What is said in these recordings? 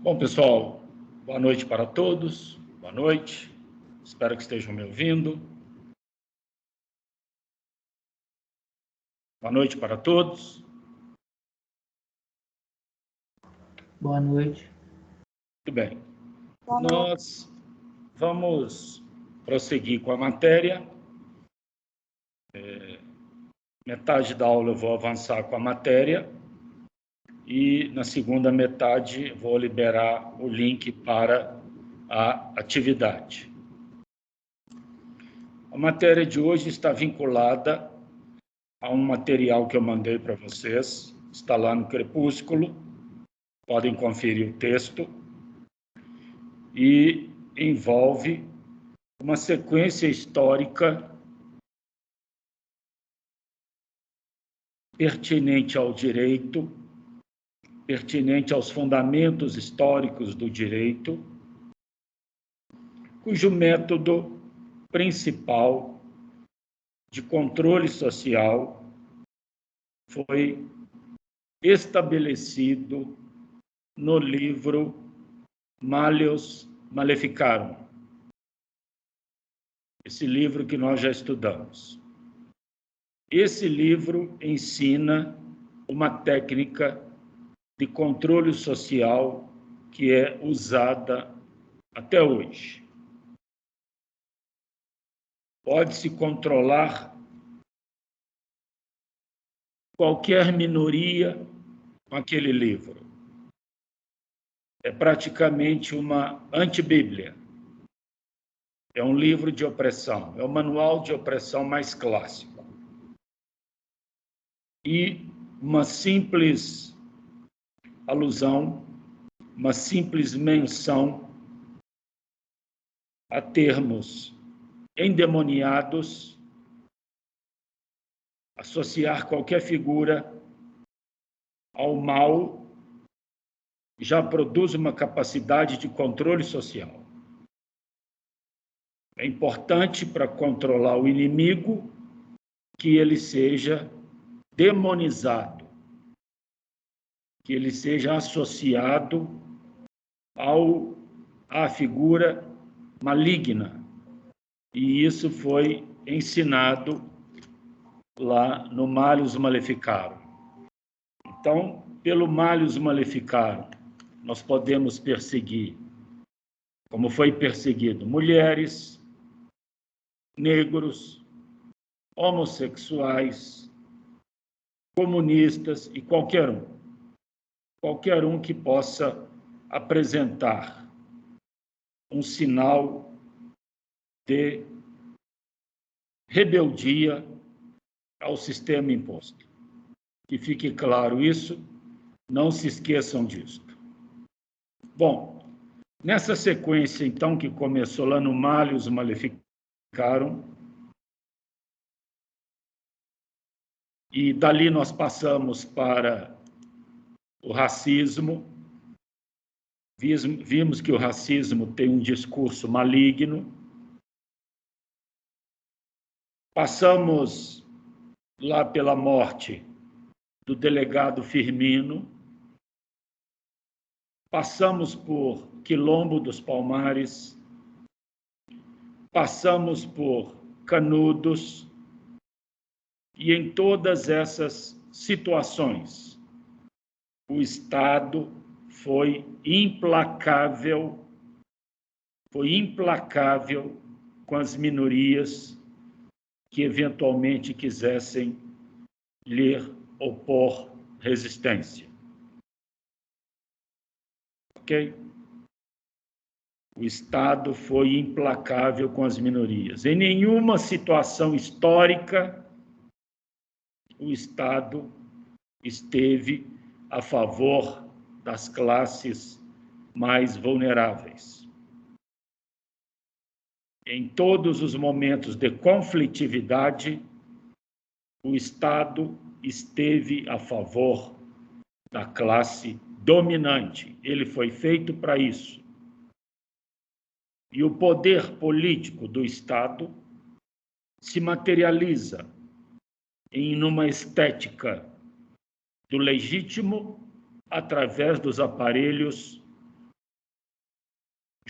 Bom, pessoal, boa noite para todos. Boa noite. Espero que estejam me ouvindo. Boa noite para todos. Boa noite. Muito bem. Nós vamos prosseguir com a matéria. Metade da aula eu vou avançar com a matéria e na segunda metade vou liberar o link para a atividade. A matéria de hoje está vinculada a um material que eu mandei para vocês, está lá no Crepúsculo, podem conferir o texto, e envolve uma sequência histórica pertinente ao direito, pertinente aos fundamentos históricos do direito, cujo método principal de controle social foi estabelecido no livro Malleus Maleficarum, esse livro que nós já estudamos. Esse livro ensina uma técnica de controle social que é usada até hoje. Pode-se controlar qualquer minoria com aquele livro. É praticamente uma antibíblia. É um livro de opressão, é o manual de opressão mais clássico. E uma simples alusão, uma simples menção a termos endemoniados, associar qualquer figura ao mal, já produz uma capacidade de controle social. É importante para controlar o inimigo que ele seja demonizado, que ele seja associado à figura maligna. E isso foi ensinado lá no Malleus Maleficarum. Então, pelo Malleus Maleficarum, nós podemos perseguir, como foi perseguido, mulheres, negros, homossexuais, comunistas e qualquer um que possa apresentar um sinal de rebeldia ao sistema imposto. Que fique claro isso, não se esqueçam disso. Bom, nessa sequência, então, que começou lá no Malleus Maleficarum, e dali nós passamos para o racismo, vimos que o racismo tem um discurso maligno, passamos lá pela morte do delegado Firmino, passamos por Quilombo dos Palmares, passamos por Canudos, e em todas essas situações, o Estado foi implacável com as minorias que eventualmente quisessem lhe opor resistência. Ok? O Estado foi implacável com as minorias. Em nenhuma situação histórica, o Estado esteve a favor das classes mais vulneráveis. Em todos os momentos de conflitividade, o Estado esteve a favor da classe dominante. Ele foi feito para isso. E o poder político do Estado se materializa em uma estética do legítimo através dos aparelhos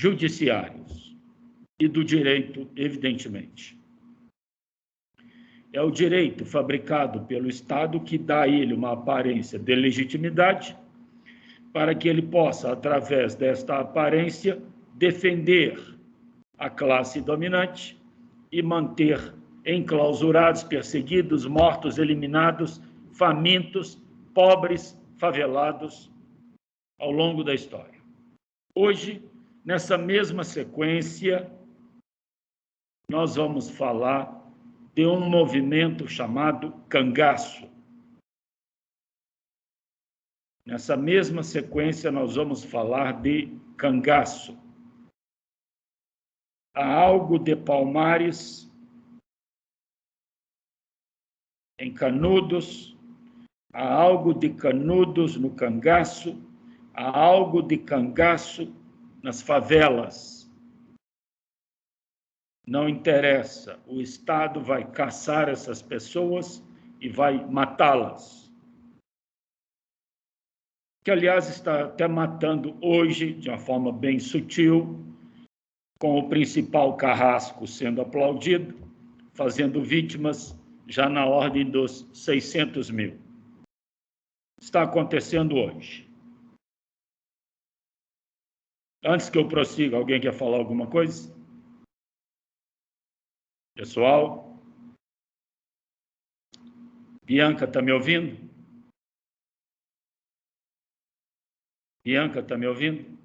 judiciários e do direito, evidentemente. É o direito fabricado pelo Estado que dá a ele uma aparência de legitimidade para que ele possa, através desta aparência, defender a classe dominante e manter enclausurados, perseguidos, mortos, eliminados, famintos, pobres, favelados ao longo da história. Hoje, nessa mesma sequência, nós vamos falar de um movimento chamado cangaço. Nessa mesma sequência, nós vamos falar de cangaço. Há algo de Palmares em Canudos, há algo de Canudos no cangaço, há algo de cangaço nas favelas. Não interessa, o Estado vai caçar essas pessoas e vai matá-las. Que, aliás, está até matando hoje, de uma forma bem sutil, com o principal carrasco sendo aplaudido, fazendo vítimas já na ordem dos 600 mil. Está acontecendo hoje. Antes que eu prossiga, alguém quer falar alguma coisa? Pessoal? Bianca, está me ouvindo? Bianca, está me ouvindo?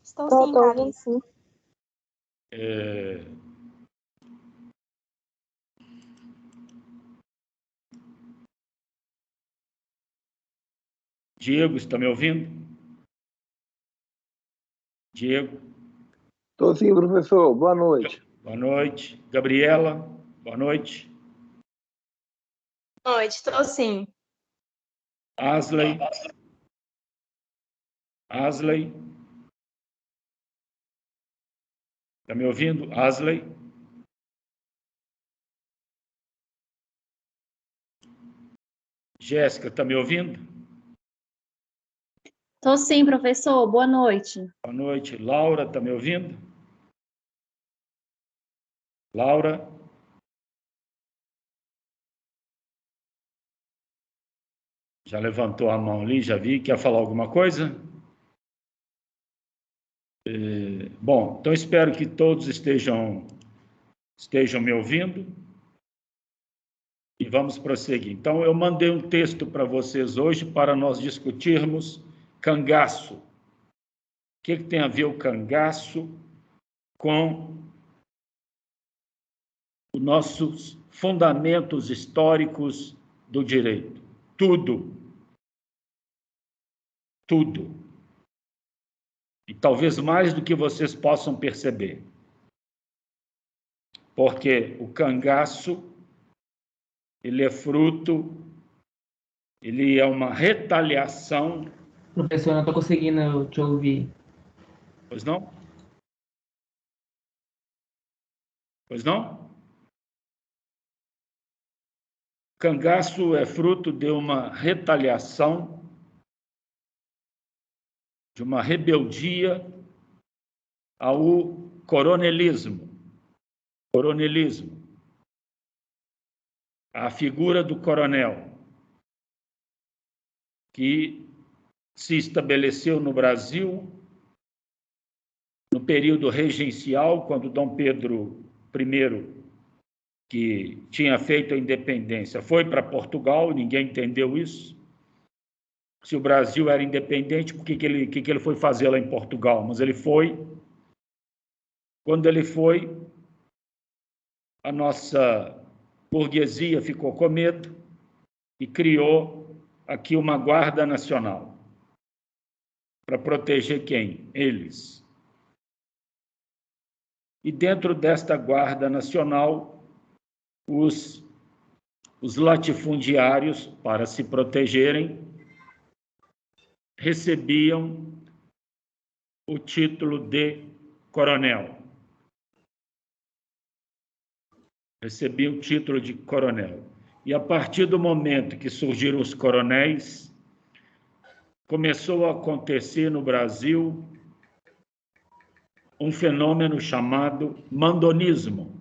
Estou sim, Carlos. Diego, está me ouvindo? Diego? Estou sim, professor. Boa noite. Boa noite. Gabriela, boa noite. Boa noite, estou sim. Asley? Asley? Está me ouvindo? Asley? Jéssica, está me ouvindo? Estou sim, professor. Boa noite. Boa noite. Laura, está me ouvindo? Laura? Já levantou a mão ali, já vi. Quer falar alguma coisa? Bom, então espero que todos estejam me ouvindo. E vamos prosseguir. Então, eu mandei um texto para vocês hoje para nós discutirmos cangaço. O que tem a ver o cangaço com os nossos fundamentos históricos do direito? Tudo. Tudo. E talvez mais do que vocês possam perceber. Porque o cangaço, ele é fruto, ele é uma retaliação. Professor, não estou conseguindo te ouvir. Pois não? Pois não? Cangaço é fruto de uma retaliação, de uma rebeldia ao coronelismo. Coronelismo. A figura do coronel, que se estabeleceu no Brasil no período regencial, quando Dom Pedro I, que tinha feito a independência, foi para Portugal, ninguém entendeu isso. Se o Brasil era independente, por que ele foi fazer lá em Portugal? Mas ele foi. Quando ele foi, a nossa burguesia ficou com medo e criou aqui uma Guarda Nacional. Para proteger quem? Eles. E dentro desta Guarda Nacional, os latifundiários, para se protegerem, recebiam o título de coronel. Recebiam o título de coronel. E a partir do momento que surgiram os coronéis, começou a acontecer no Brasil um fenômeno chamado mandonismo.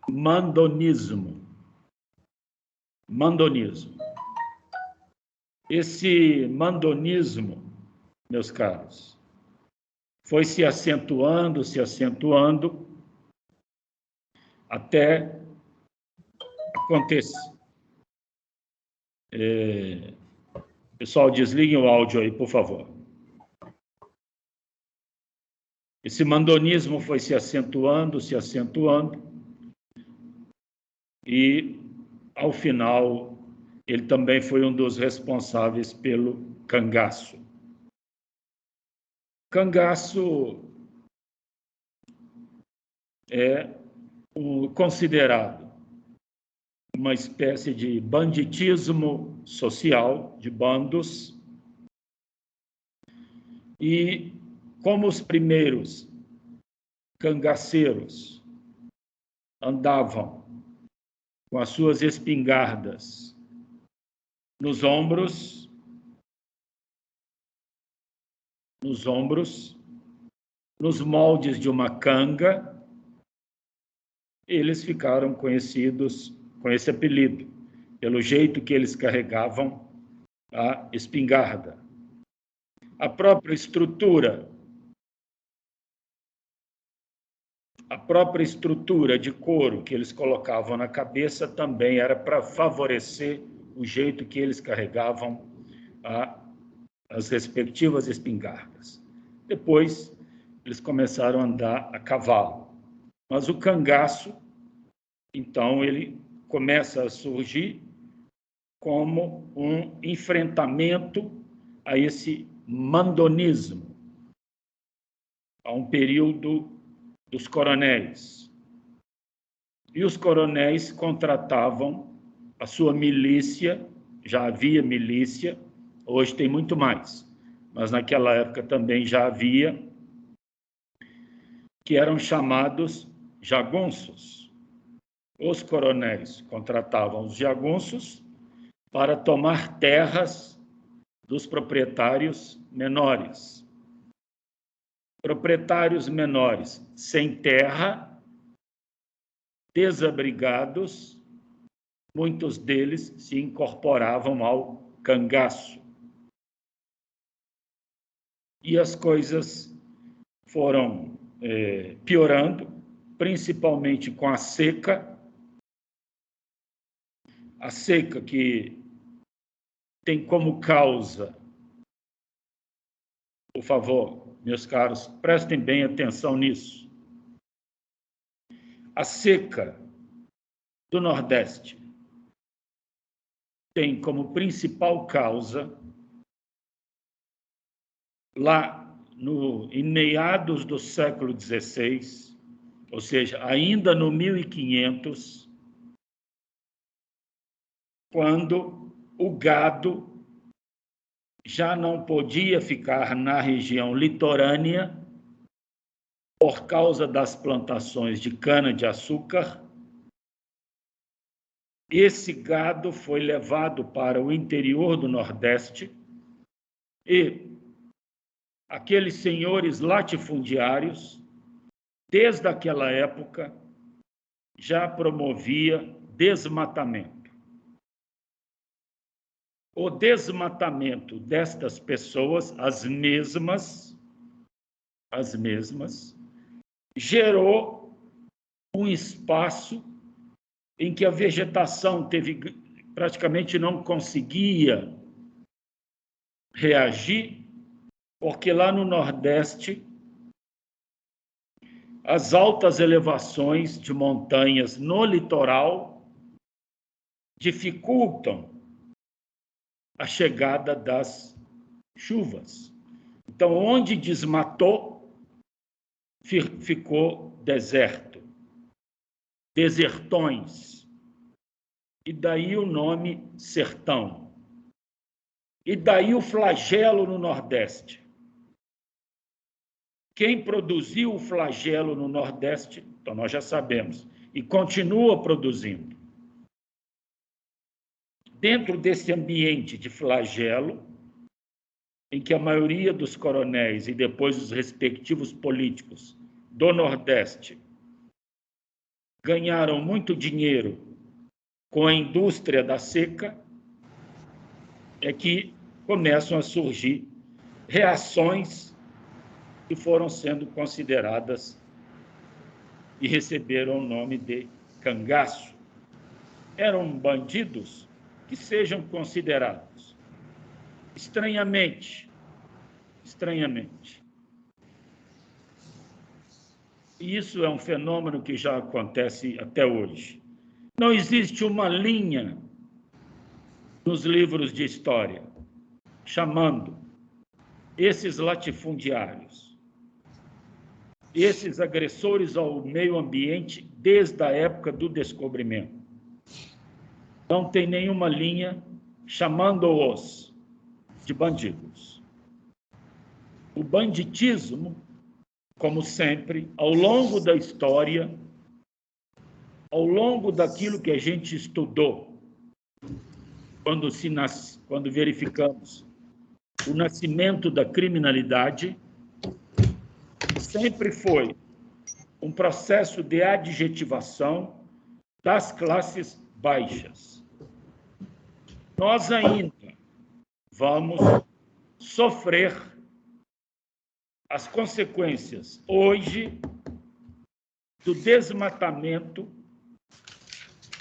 Mandonismo. Esse mandonismo, meus caros, foi se acentuando, até acontecer. Pessoal, desliguem o áudio aí, por favor. Esse mandonismo foi se acentuando, e, ao final, ele também foi um dos responsáveis pelo cangaço. Cangaço é considerado uma espécie de banditismo social, de bandos, e como os primeiros cangaceiros andavam com as suas espingardas nos ombros, nos moldes de uma canga, eles ficaram conhecidos com esse apelido, pelo jeito que eles carregavam a espingarda. A própria estrutura de couro que eles colocavam na cabeça também era para favorecer o jeito que eles carregavam as respectivas espingardas. Depois, eles começaram a andar a cavalo. Mas o cangaço, então, ele começa a surgir como um enfrentamento a esse mandonismo, a um período dos coronéis. E os coronéis contratavam a sua milícia, já havia milícia, hoje tem muito mais, mas naquela época também já havia, que eram chamados jagunços. Os coronéis contratavam os jagunços para tomar terras dos proprietários menores. Proprietários menores sem terra, desabrigados, muitos deles se incorporavam ao cangaço. E as coisas foram piorando, principalmente com a seca que tem como causa, por favor, meus caros, prestem bem atenção nisso. A seca do Nordeste tem como principal causa, lá em meados do século XVI, ou seja, ainda no 1500, quando o gado já não podia ficar na região litorânea por causa das plantações de cana-de-açúcar. Esse gado foi levado para o interior do Nordeste e aqueles senhores latifundiários, desde aquela época, já promovia desmatamento. O desmatamento destas pessoas, as mesmas, gerou um espaço em que a vegetação praticamente não conseguia reagir, porque lá no Nordeste, as altas elevações de montanhas no litoral dificultam a chegada das chuvas. Então, onde desmatou, ficou deserto, desertões. E daí o nome sertão. E daí o flagelo no Nordeste. Quem produziu o flagelo no Nordeste, então nós já sabemos, e continua produzindo. Dentro desse ambiente de flagelo, em que a maioria dos coronéis e depois os respectivos políticos do Nordeste ganharam muito dinheiro com a indústria da seca, é que começam a surgir reações que foram sendo consideradas e receberam o nome de cangaço. Eram bandidos que sejam considerados estranhamente. E isso é um fenômeno que já acontece até hoje. Não existe uma linha nos livros de história chamando esses latifundiários, esses agressores ao meio ambiente desde a época do descobrimento. Não tem nenhuma linha chamando-os de bandidos. O banditismo, como sempre, ao longo da história, ao longo daquilo que a gente estudou, quando verificamos o nascimento da criminalidade, sempre foi um processo de adjetivação das classes baixas. Nós ainda vamos sofrer as consequências, hoje, do desmatamento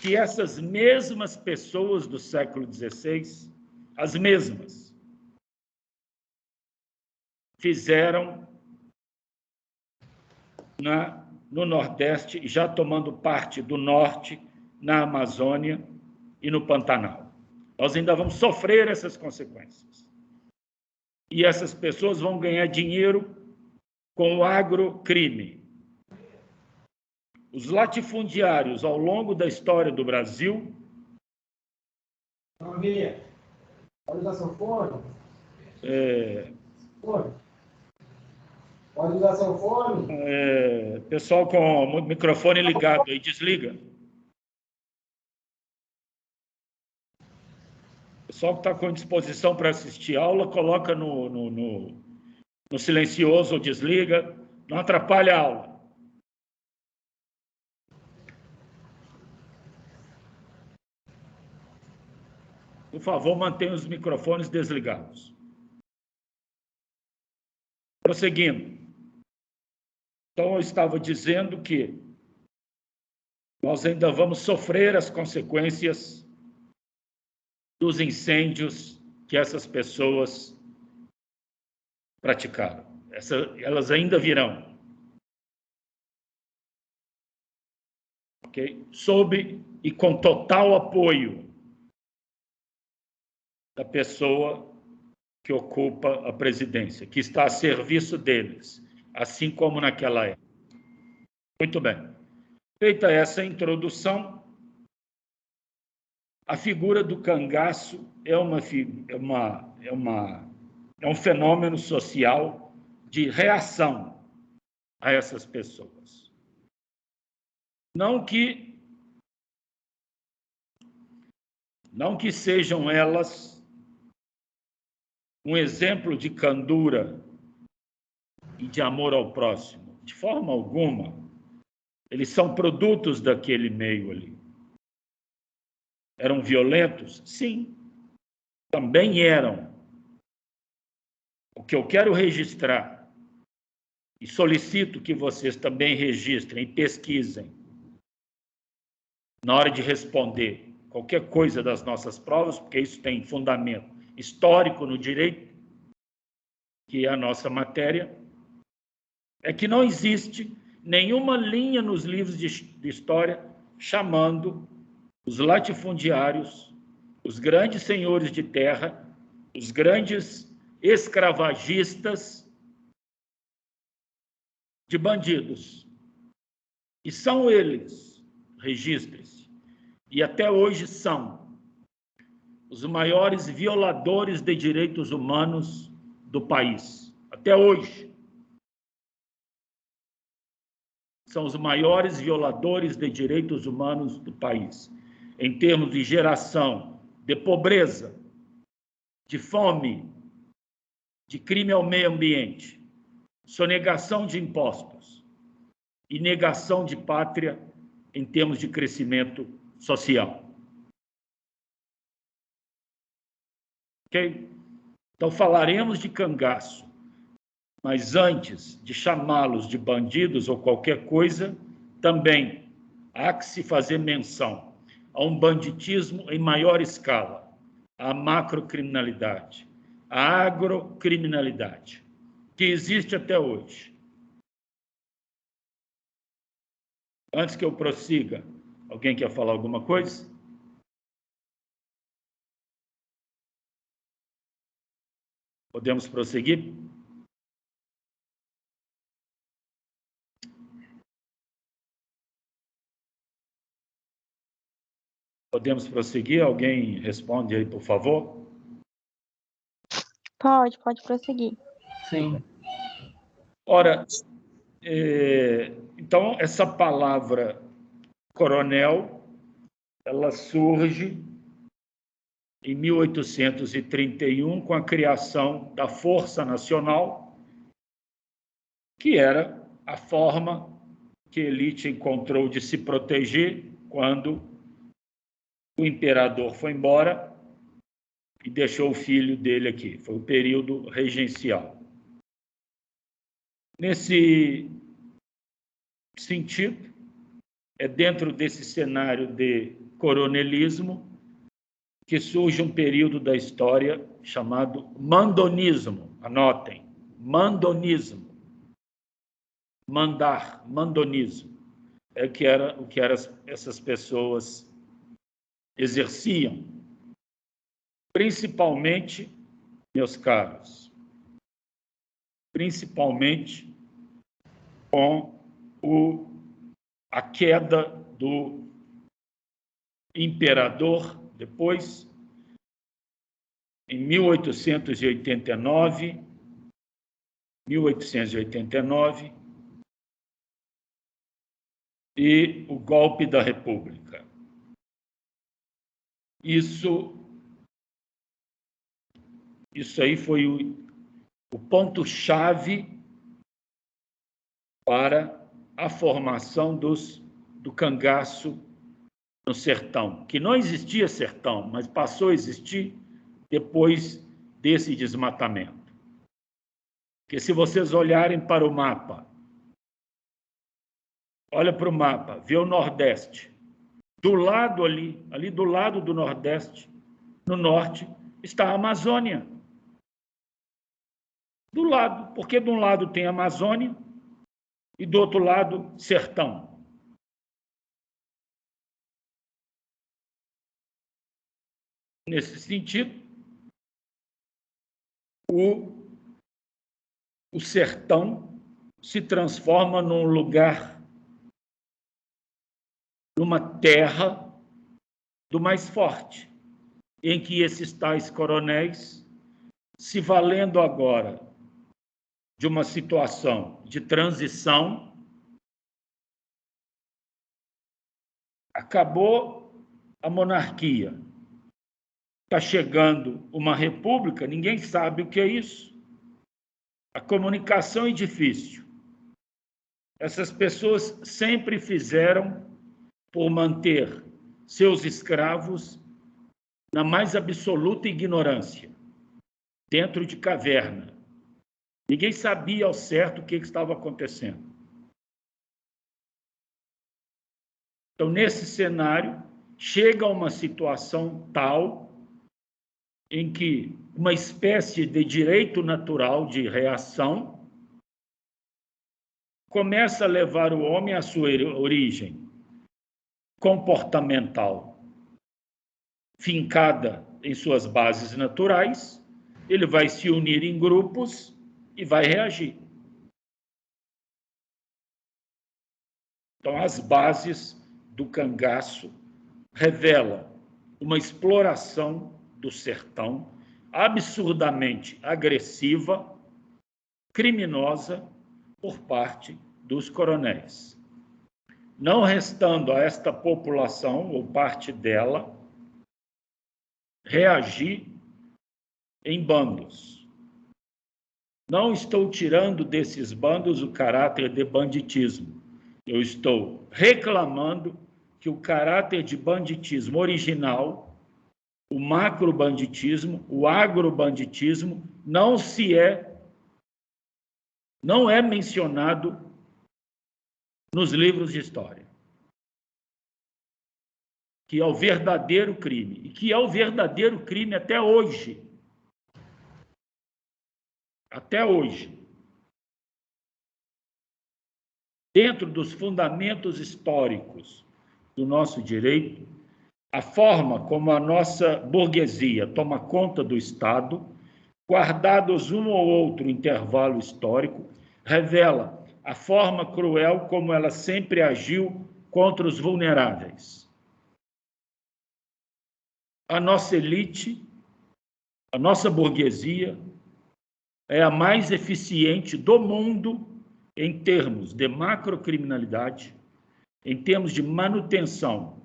que essas mesmas pessoas do século XVI, as mesmas, fizeram no Nordeste, já tomando parte do Norte, na Amazônia e no Pantanal. Nós ainda vamos sofrer essas consequências. E essas pessoas vão ganhar dinheiro com o agrocrime. Os latifundiários, ao longo da história do Brasil... Pode usar seu fone? Fone. Pode usar seu fone? Pessoal com o microfone ligado aí, desliga. Pessoal que está com disposição para assistir a aula, coloca no silencioso ou desliga, não atrapalha a aula. Por favor, mantenha os microfones desligados. Prosseguindo. Então, eu estava dizendo que nós ainda vamos sofrer as consequências dos incêndios que essas pessoas praticaram. Elas ainda virão. Okay? Sob e com total apoio da pessoa que ocupa a presidência, que está a serviço deles, assim como naquela época. Muito bem. Feita essa introdução, a figura do cangaço é um fenômeno social de reação a essas pessoas. Não que sejam elas um exemplo de candura e de amor ao próximo. De forma alguma, eles são produtos daquele meio ali. Eram violentos? Sim, também eram. O que eu quero registrar, e solicito que vocês também registrem e pesquisem, na hora de responder qualquer coisa das nossas provas, porque isso tem fundamento histórico no direito, que é a nossa matéria, é que não existe nenhuma linha nos livros de história chamando os latifundiários, os grandes senhores de terra, os grandes escravagistas de bandidos. E são eles, registre-se, e até hoje são os maiores violadores de direitos humanos do país. Até hoje. São os maiores violadores de direitos humanos do país, em termos de geração de pobreza, de fome, de crime ao meio ambiente, sonegação de impostos, e negação de pátria em termos de crescimento social. Ok? Então, falaremos de cangaço, mas antes de chamá-los de bandidos ou qualquer coisa, também há que se fazer menção a um banditismo em maior escala, a macrocriminalidade, a agrocriminalidade, que existe até hoje. Antes que eu prossiga, alguém quer falar alguma coisa? Podemos prosseguir? Podemos prosseguir? Alguém responde aí, por favor? Pode prosseguir. Sim. Ora, então, essa palavra coronel, ela surge em 1831 com a criação da Força Nacional, que era a forma que a elite encontrou de se proteger quando o imperador foi embora e deixou o filho dele aqui. Foi o período regencial. Nesse sentido, é dentro desse cenário de coronelismo que surge um período da história chamado mandonismo. Anotem, mandonismo. Mandar, mandonismo. É o que essas pessoas exerciam. Principalmente, meus caros, principalmente com a queda do imperador, depois, em 1889, e o golpe da República. Isso aí foi o ponto-chave para a formação do cangaço no sertão, que não existia sertão, mas passou a existir depois desse desmatamento. Porque se vocês olharem para o mapa, olha para o mapa, vê o Nordeste. Do lado ali do lado do Nordeste, no norte, está a Amazônia. Do lado, porque de um lado tem a Amazônia e do outro lado, sertão. Nesse sentido, o sertão se transforma num lugar, numa terra do mais forte, em que esses tais coronéis, se valendo agora de uma situação de transição, acabou a monarquia. Está chegando uma república, ninguém sabe o que é isso. A comunicação é difícil. Essas pessoas sempre fizeram por manter seus escravos na mais absoluta ignorância, dentro de caverna. Ninguém sabia ao certo o que estava acontecendo. Então, nesse cenário, chega uma situação tal em que uma espécie de direito natural de reação começa a levar o homem à sua origem comportamental, fincada em suas bases naturais, ele vai se unir em grupos e vai reagir. Então, as bases do cangaço revelam uma exploração do sertão absurdamente agressiva, criminosa, por parte dos coronéis. Não restando a esta população, ou parte dela, reagir em bandos. Não estou tirando desses bandos o caráter de banditismo. Eu estou reclamando que o caráter de banditismo original, o macrobanditismo, o agrobanditismo, não é mencionado nos livros de história. Que é o verdadeiro crime, e que é o verdadeiro crime até hoje. Até hoje. Dentro dos fundamentos históricos do nosso direito, a forma como a nossa burguesia toma conta do Estado, guardados um ou outro intervalo histórico, revela a forma cruel como ela sempre agiu contra os vulneráveis. A nossa elite, a nossa burguesia, é a mais eficiente do mundo em termos de macrocriminalidade, em termos de manutenção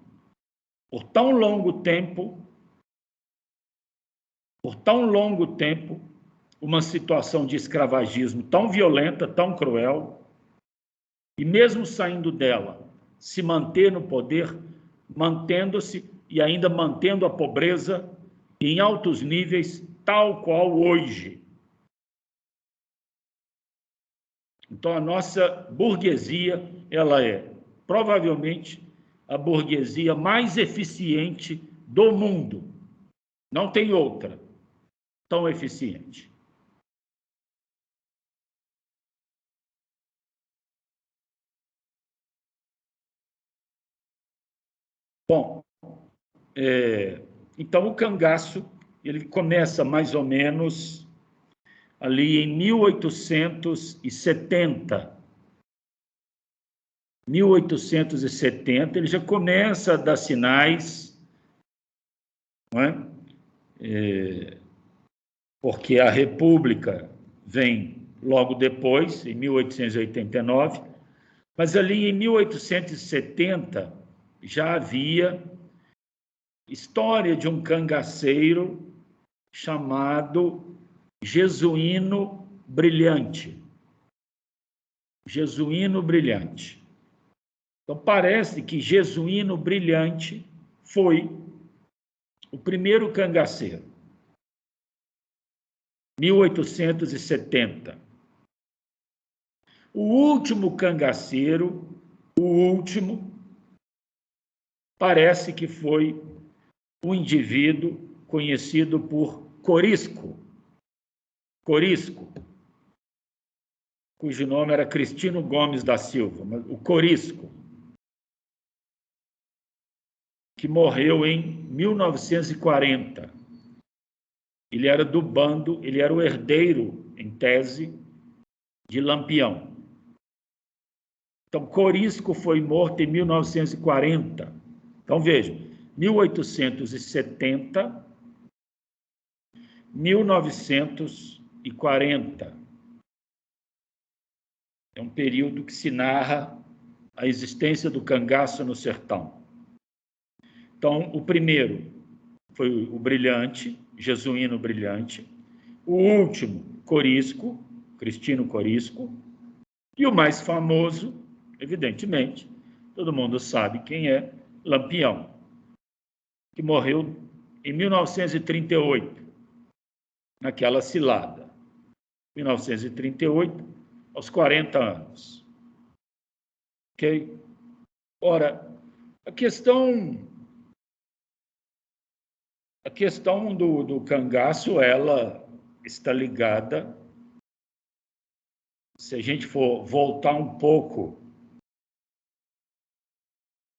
por tão longo tempo, uma situação de escravagismo tão violenta, tão cruel, e mesmo saindo dela, se manter no poder, mantendo-se e ainda mantendo a pobreza em altos níveis, tal qual hoje. Então, a nossa burguesia, ela é provavelmente a burguesia mais eficiente do mundo. Não tem outra tão eficiente. Bom, então o cangaço, ele começa mais ou menos ali em 1870. 1870, ele já começa a dar sinais, não é? Porque a República vem logo depois, em 1889, mas ali em 1870 já havia história de um cangaceiro chamado Jesuíno Brilhante. Jesuíno Brilhante. Então, parece que Jesuíno Brilhante foi o primeiro cangaceiro. 1870. O último cangaceiro, parece que foi um indivíduo conhecido por Corisco, cujo nome era Cristino Gomes da Silva, mas o Corisco, que morreu em 1940. Ele era do bando, ele era o herdeiro, em tese, de Lampião. Então, Corisco foi morto em 1940. Então, vejam, 1870, 1940. É um período que se narra a existência do cangaço no sertão. Então, o primeiro foi o Brilhante, Jesuíno Brilhante. O último, Corisco, Cristino Corisco. E o mais famoso, evidentemente, todo mundo sabe quem é, Lampião, que morreu em 1938, naquela cilada. 1938, aos 40 anos. Ok? Ora, a questão do cangaço, ela está ligada, se a gente for voltar um pouco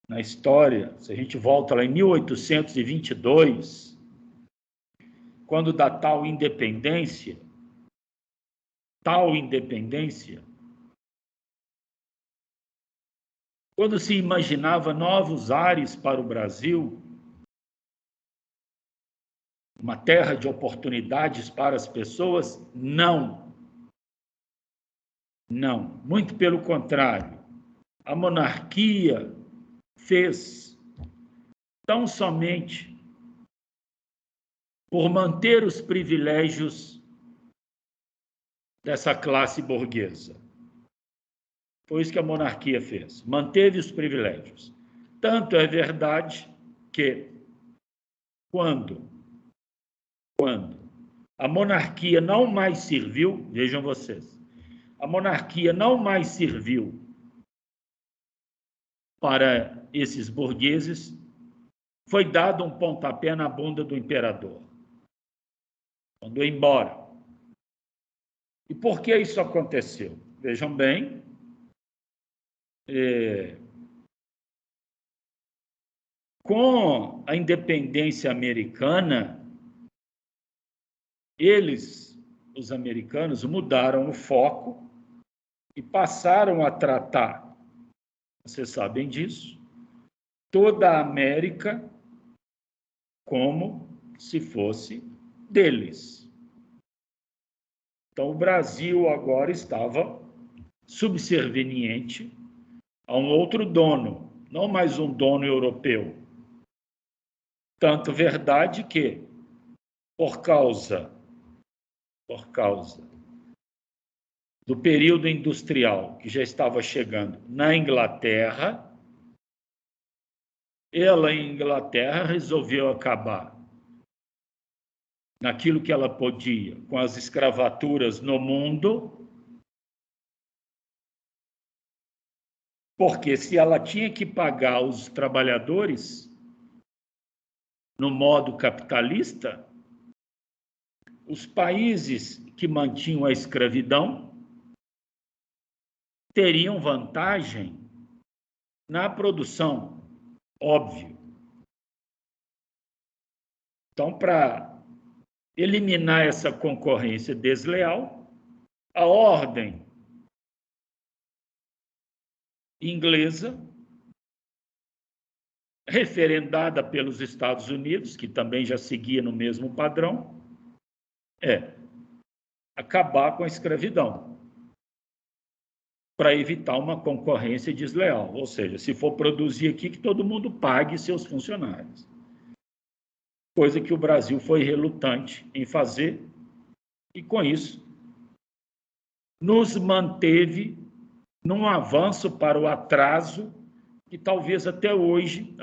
na história, se a gente volta lá em 1822, quando da tal independência, quando se imaginava novos ares para o Brasil, uma terra de oportunidades para as pessoas, não, muito pelo contrário. A monarquia fez tão somente por manter os privilégios dessa classe burguesa. Foi isso que a monarquia fez, manteve os privilégios. Tanto é verdade que, quando a monarquia não mais serviu, vejam vocês, a monarquia não mais serviu para esses burgueses, foi dado um pontapé na bunda do imperador. Mandou embora. E por que isso aconteceu? Vejam bem, com a independência americana, os americanos, mudaram o foco e passaram a tratar, vocês sabem disso, toda a América como se fosse deles. Então, o Brasil agora estava subserviente a um outro dono, não mais um dono europeu. Tanto verdade que, por causa do período industrial que já estava chegando na Inglaterra, ela, em Inglaterra, resolveu acabar naquilo que ela podia, com as escravaturas no mundo, porque se ela tinha que pagar os trabalhadores no modo capitalista, os países que mantinham a escravidão teriam vantagem na produção, óbvio. Então, para eliminar essa concorrência desleal, a ordem inglesa, referendada pelos Estados Unidos, que também já seguia no mesmo padrão, é acabar com a escravidão, para evitar uma concorrência desleal. Ou seja, se for produzir aqui, que todo mundo pague seus funcionários. Coisa que o Brasil foi relutante em fazer, e com isso nos manteve num avanço para o atraso que talvez até hoje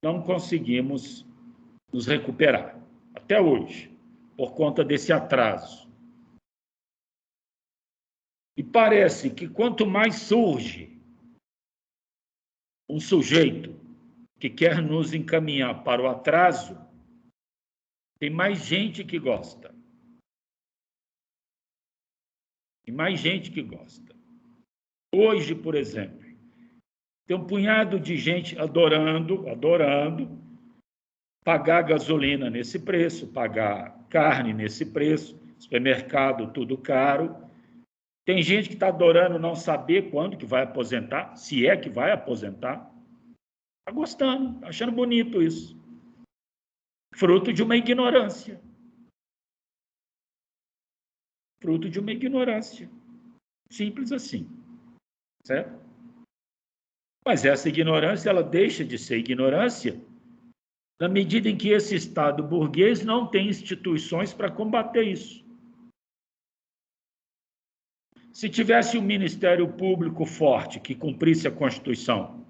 não conseguimos nos recuperar. Até hoje, por conta desse atraso. E parece que quanto mais surge um sujeito que quer nos encaminhar para o atraso, tem mais gente que gosta. Tem mais gente que gosta. Hoje, por exemplo, tem um punhado de gente adorando pagar gasolina nesse preço, pagar carne nesse preço, supermercado tudo caro. Tem gente que está adorando não saber quando que vai aposentar, se é que vai aposentar. Está gostando, achando bonito isso. Fruto de uma ignorância. Fruto de uma ignorância. Simples assim. Certo? Mas essa ignorância, ela deixa de ser ignorância na medida em que esse Estado burguês não tem instituições para combater isso. Se tivesse um Ministério Público forte que cumprisse a Constituição,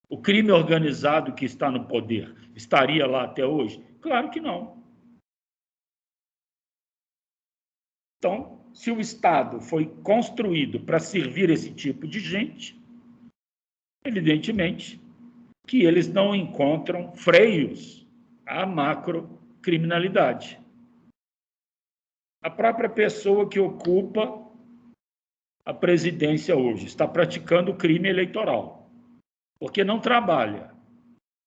o crime organizado que está no poder estaria lá até hoje? Claro que não. Então, se o Estado foi construído para servir esse tipo de gente, evidentemente que eles não encontram freios à macrocriminalidade. A própria pessoa que ocupa a presidência hoje está praticando crime eleitoral, porque não trabalha.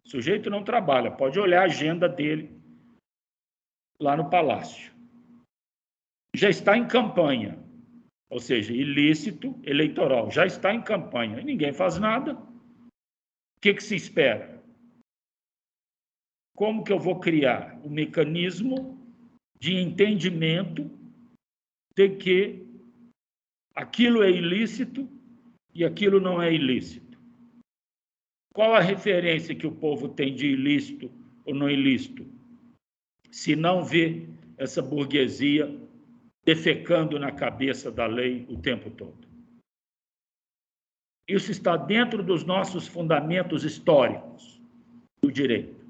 O sujeito não trabalha, pode olhar a agenda dele lá no palácio. Já está em campanha, ou seja, ilícito eleitoral, já está em campanha, e ninguém faz nada. O que se espera? Como que eu vou criar um mecanismo de entendimento de que aquilo é ilícito e aquilo não é ilícito? Qual a referência que o povo tem de ilícito ou não ilícito? Se não vê essa burguesia defecando na cabeça da lei o tempo todo. Isso está dentro dos nossos fundamentos históricos do direito.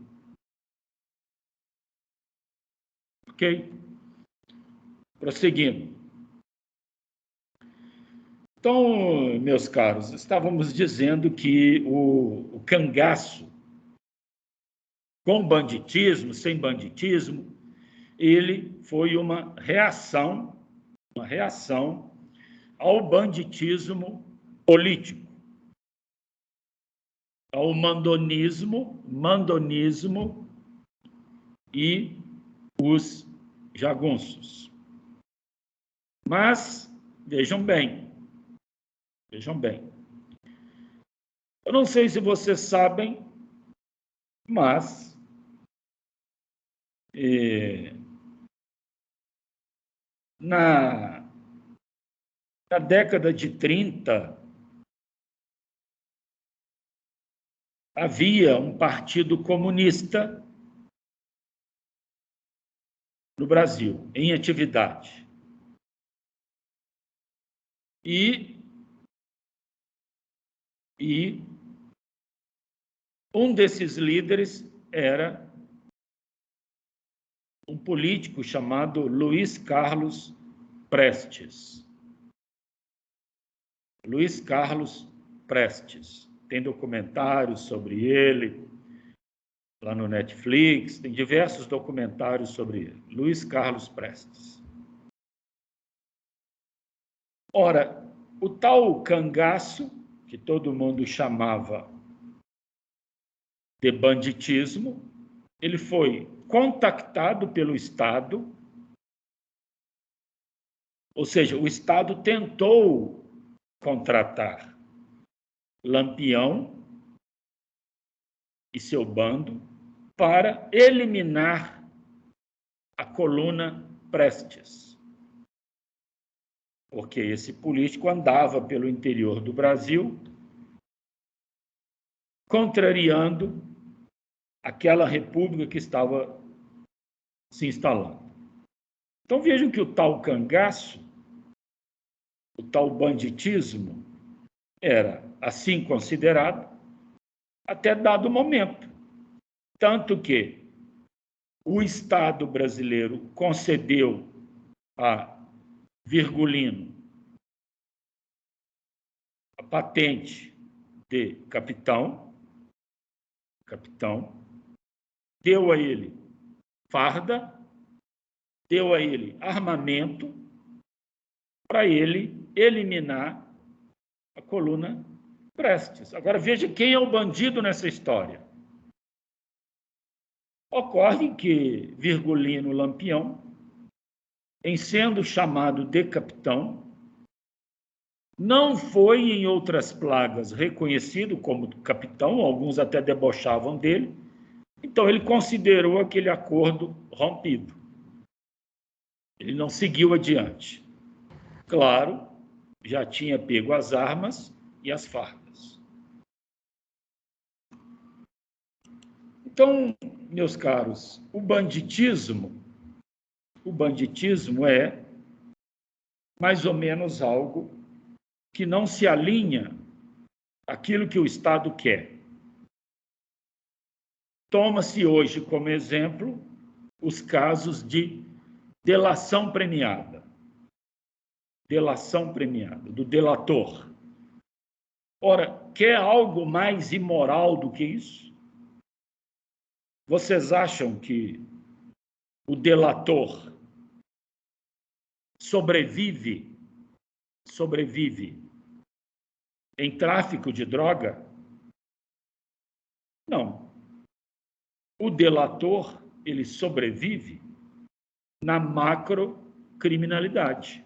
Ok? Prosseguindo. Então, meus caros, estávamos dizendo que o cangaço, com banditismo, sem banditismo, ele foi uma reação ao banditismo político, ao mandonismo e os jagunços. Mas, vejam bem, eu não sei se vocês sabem, mas na década de 30, havia um partido comunista no Brasil, em atividade. E um desses líderes era um político chamado Luiz Carlos Prestes. Luiz Carlos Prestes. Tem documentários sobre ele lá no Netflix, tem diversos documentários sobre ele. Luiz Carlos Prestes. Ora, o tal cangaço, que todo mundo chamava de banditismo, ele foi contactado pelo Estado, ou seja, o Estado tentou contratar Lampião e seu bando para eliminar a coluna Prestes, porque esse político andava pelo interior do Brasil contrariando aquela república que estava se instalando. Então vejam que o tal cangaço, o tal banditismo, era assim considerado até dado momento. Tanto que o Estado brasileiro concedeu a Virgulino a patente de capitão, deu a ele farda, deu a ele armamento para ele eliminar a coluna Prestes. Agora veja quem é o bandido nessa história. Ocorre que Virgulino Lampião, em sendo chamado de capitão, não foi em outras plagas reconhecido como capitão, alguns até debochavam dele, então ele considerou aquele acordo rompido. Ele não seguiu adiante. Claro, já tinha pego as armas e as fardas. Então, meus caros, o banditismo é mais ou menos algo que não se alinha àquilo que o Estado quer. Toma-se hoje como exemplo os casos de delação premiada. Delação premiada, do delator. Ora, quer algo mais imoral do que isso? Vocês acham que o delator sobrevive em tráfico de droga? Não. O delator, ele sobrevive na macrocriminalidade.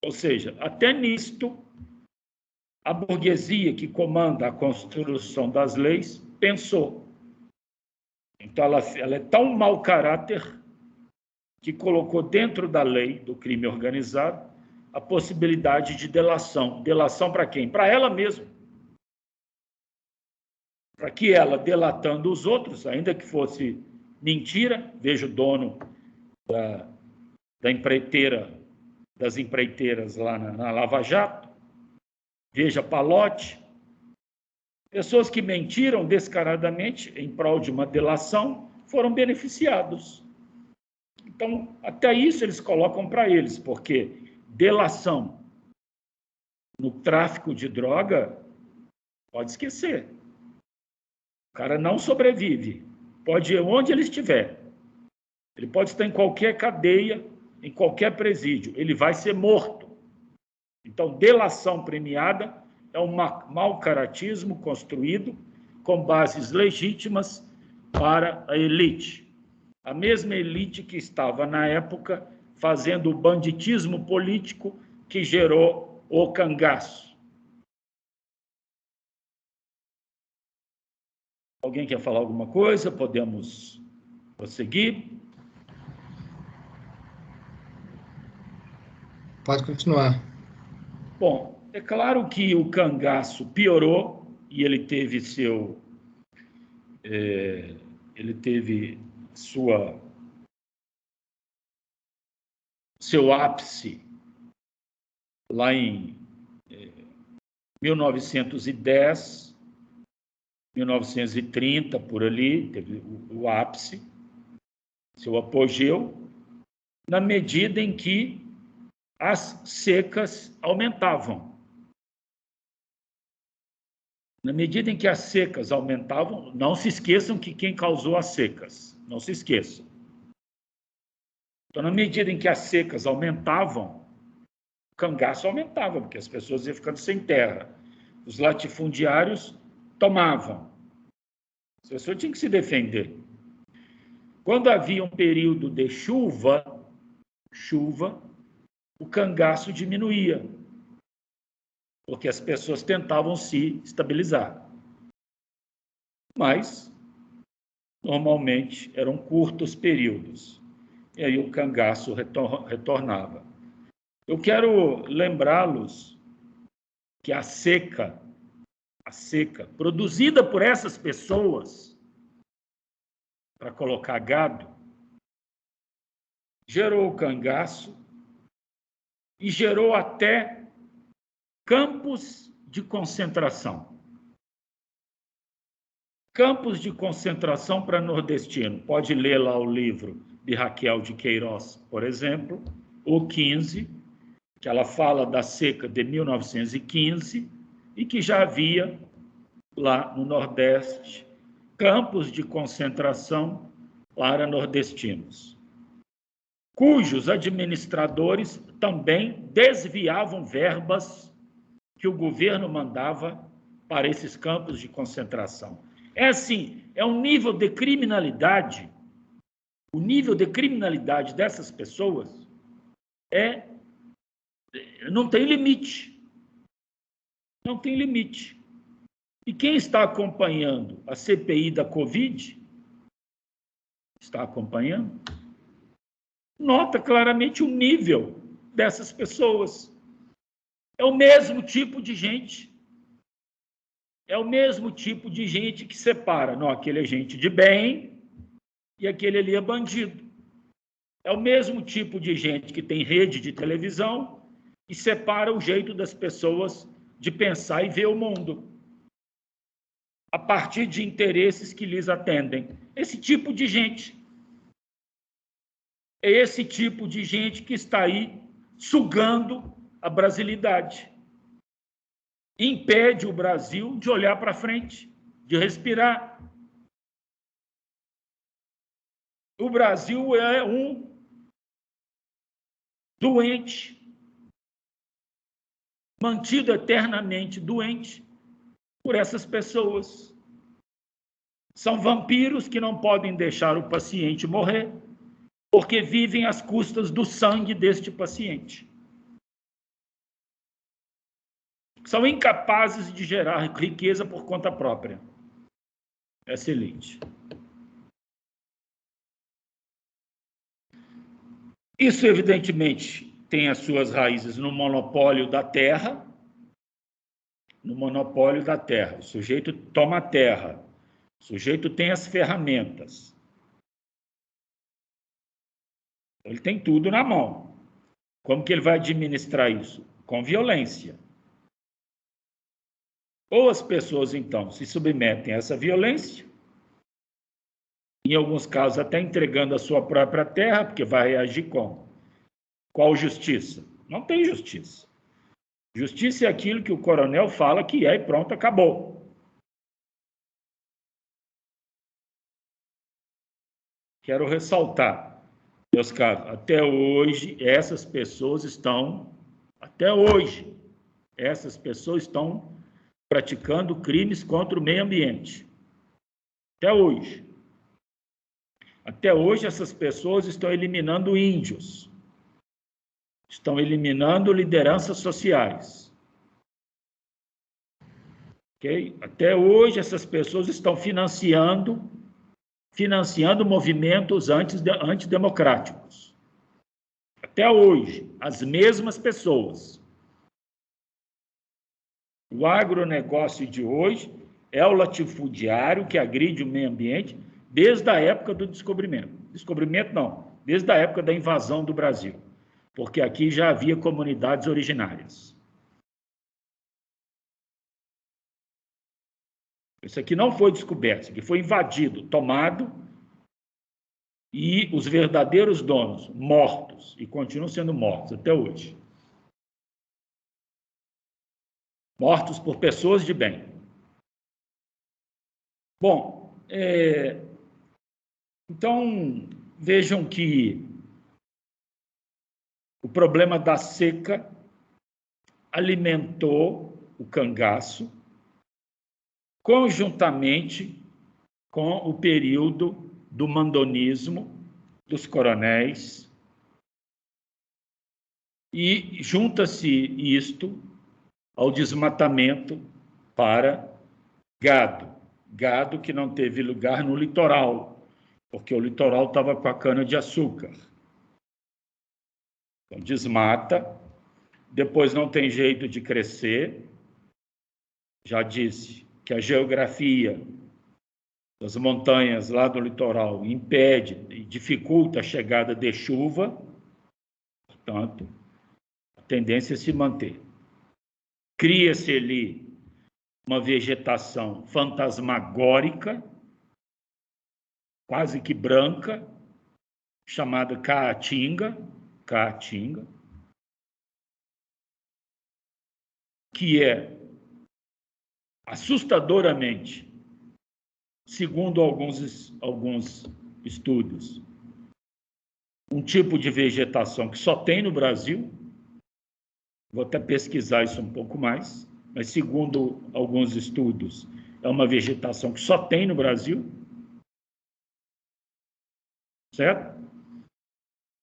Ou seja, até nisto, a burguesia que comanda a construção das leis pensou. Então, ela é tão mau caráter que colocou dentro da lei do crime organizado a possibilidade de delação. Delação para quem? Para ela mesma. Para que ela, delatando os outros, ainda que fosse mentira, veja o dono da empreiteira das empreiteiras lá na Lava Jato, veja Palotti, pessoas que mentiram descaradamente em prol de uma delação foram beneficiados. Então, até isso eles colocam para eles, porque delação no tráfico de droga, pode esquecer. O cara não sobrevive. Pode ir onde ele estiver. Ele pode estar em qualquer cadeia, em qualquer presídio. Ele vai ser morto. Então, delação premiada é um mau caratismo construído com bases legítimas para a elite. A mesma elite que estava, na época, fazendo o banditismo político que gerou o cangaço. Alguém quer falar alguma coisa? Podemos prosseguir? Pode continuar. Bom, é claro que o cangaço piorou e ele teve seu ápice lá em 1910, 1930, por ali, teve o ápice, seu apogeu, na medida em que as secas aumentavam. Na medida em que as secas aumentavam, não se esqueçam que quem causou as secas, não se esqueçam. Então, na medida em que as secas aumentavam, o cangaço aumentava, porque as pessoas iam ficando sem terra. Os latifundiários tomavam. As pessoas tinham que se defender. Quando havia um período de chuva, o cangaço diminuía, porque as pessoas tentavam se estabilizar. Mas, normalmente, eram curtos períodos. E aí o cangaço retornava. Eu quero lembrá-los que a seca produzida por essas pessoas para colocar gado, gerou o cangaço e gerou até campos de concentração. Campos de concentração para nordestino. Pode ler lá o livro de Raquel de Queiroz, por exemplo, o 15, que ela fala da seca de 1915 e que já havia lá no Nordeste campos de concentração para nordestinos, cujos administradores também desviavam verbas que o governo mandava para esses campos de concentração. É assim, é um nível de criminalidade, o nível de criminalidade dessas pessoas não tem limite. Não tem limite. E quem está acompanhando a CPI da Covid, está acompanhando, nota claramente o nível dessas pessoas. É o mesmo tipo de gente. É o mesmo tipo de gente que separa. Não, aquele é gente de bem e aquele ali é bandido. É o mesmo tipo de gente que tem rede de televisão e separa o jeito das pessoas de pensar e ver o mundo a partir de interesses que lhes atendem. Esse tipo de gente. É esse tipo de gente que está aí sugando a brasilidade. Impede o Brasil de olhar para frente, de respirar. O Brasil é um doente, mantido eternamente doente por essas pessoas. São vampiros que não podem deixar o paciente morrer, porque vivem às custas do sangue deste paciente. São incapazes de gerar riqueza por conta própria. Essa elite. Isso, evidentemente, tem as suas raízes no monopólio da terra. No monopólio da terra. O sujeito toma a terra. O sujeito tem as ferramentas. Ele tem tudo na mão. Como que ele vai administrar isso? Com violência. Ou as pessoas, então, se submetem a essa violência, em alguns casos até entregando a sua própria terra, porque vai reagir como? Qual justiça? Não tem justiça. Justiça é aquilo que o coronel fala que é e pronto, acabou. Quero ressaltar, meus caros, até hoje essas pessoas estão praticando crimes contra o meio ambiente. Até hoje. Até hoje essas pessoas estão eliminando índios. Estão eliminando lideranças sociais. Okay? Até hoje essas pessoas estão financiando movimentos antidemocráticos. Até hoje, as mesmas pessoas. O agronegócio de hoje é o latifundiário que agride o meio ambiente desde a época do descobrimento. Descobrimento não, desde a época da invasão do Brasil, porque aqui já havia comunidades originárias. Isso aqui não foi descoberto, isso aqui foi invadido, tomado, e os verdadeiros donos mortos, e continuam sendo mortos até hoje. Mortos por pessoas de bem. Bom, então, vejam que o problema da seca alimentou o cangaço, conjuntamente com o período do mandonismo dos coronéis, e junta-se isto ao desmatamento para gado que não teve lugar no litoral, porque o litoral estava com a cana-de-açúcar. Então, desmata, depois não tem jeito de crescer. Já disse que a geografia das montanhas lá do litoral impede e dificulta a chegada de chuva, portanto, a tendência é se manter. Cria-se ali uma vegetação fantasmagórica, quase que branca, chamada caatinga, que é assustadoramente, segundo alguns estudos, um tipo de vegetação que só tem no Brasil. Vou até pesquisar isso um pouco mais, mas segundo alguns estudos, é uma vegetação que só tem no Brasil. Certo?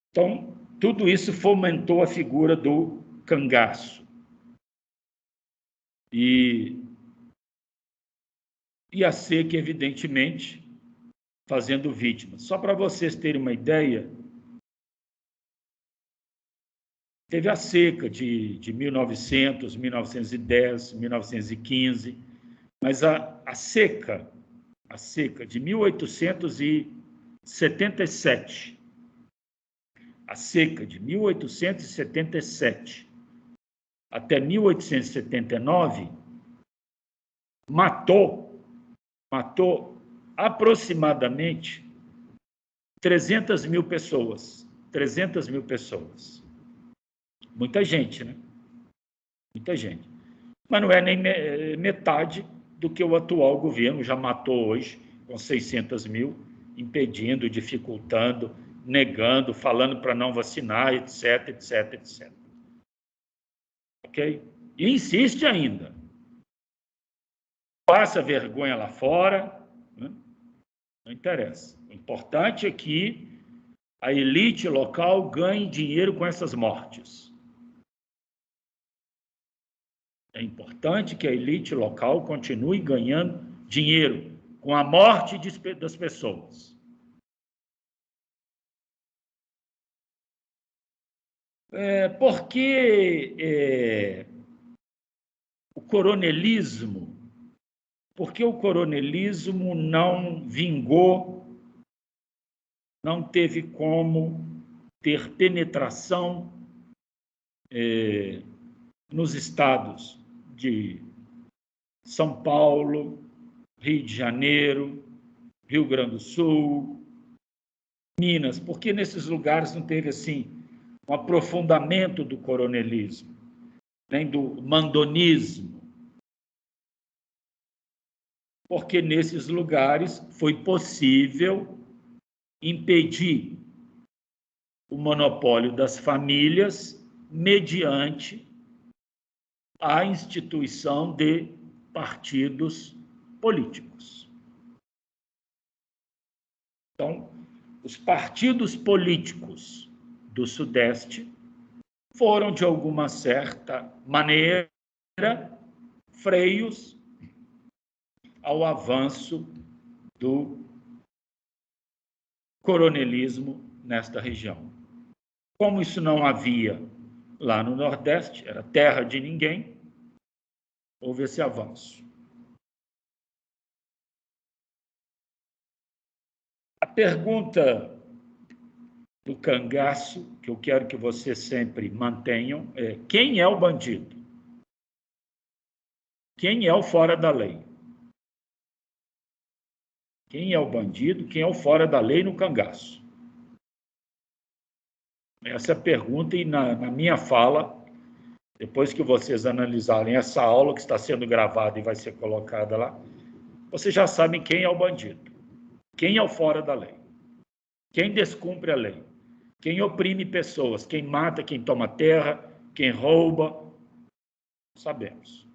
Então, tudo isso fomentou a figura do cangaço. E a seca, evidentemente, fazendo vítimas. Só para vocês terem uma ideia, teve a seca de 1900, 1910, 1915, mas a seca de 1877, a seca de 1877 até 1879 matou aproximadamente 300 mil pessoas. Muita gente, né? Muita gente. Mas não é nem metade do que o atual governo já matou hoje, com 600 mil, impedindo, dificultando, negando, falando para não vacinar, etc, etc, etc. Ok? E insiste ainda. Passa vergonha lá fora, né? Não interessa. O importante é que a elite local ganhe dinheiro com essas mortes. É importante que a elite local continue ganhando dinheiro com a morte das pessoas. Porque o coronelismo não vingou, não teve como ter penetração nos estados de São Paulo, Rio de Janeiro, Rio Grande do Sul, Minas, porque nesses lugares não teve assim um aprofundamento do coronelismo, nem do mandonismo, porque nesses lugares foi possível impedir o monopólio das famílias mediante a instituição de partidos políticos. Então, os partidos políticos do Sudeste foram, de alguma certa maneira, freios ao avanço do coronelismo nesta região. Como isso não havia lá no Nordeste, era terra de ninguém, houve esse avanço. A pergunta do cangaço, que eu quero que vocês sempre mantenham, é: quem é o bandido? Quem é o fora da lei? Quem é o bandido? Quem é o fora da lei no cangaço? Essa é a pergunta, e na minha fala, depois que vocês analisarem essa aula que está sendo gravada e vai ser colocada lá, vocês já sabem quem é o bandido, quem é o fora da lei, quem descumpre a lei, quem oprime pessoas, quem mata, quem toma terra, quem rouba, sabemos.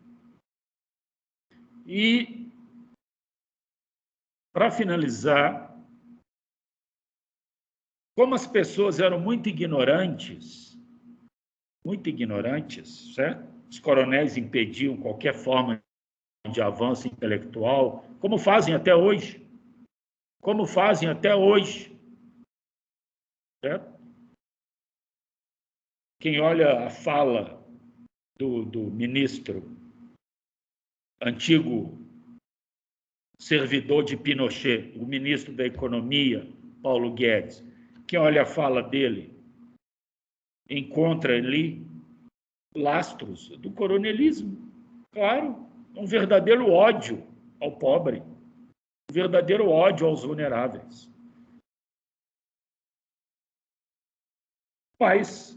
E, para finalizar, como as pessoas eram muito ignorantes, certo? Os coronéis impediam qualquer forma de avanço intelectual, como fazem até hoje. Certo? Quem olha a fala do ministro, antigo servidor de Pinochet, o ministro da Economia, Paulo Guedes, quem olha a fala dele encontra ali lastros do coronelismo. Claro, um verdadeiro ódio ao pobre, um verdadeiro ódio aos vulneráveis. Mas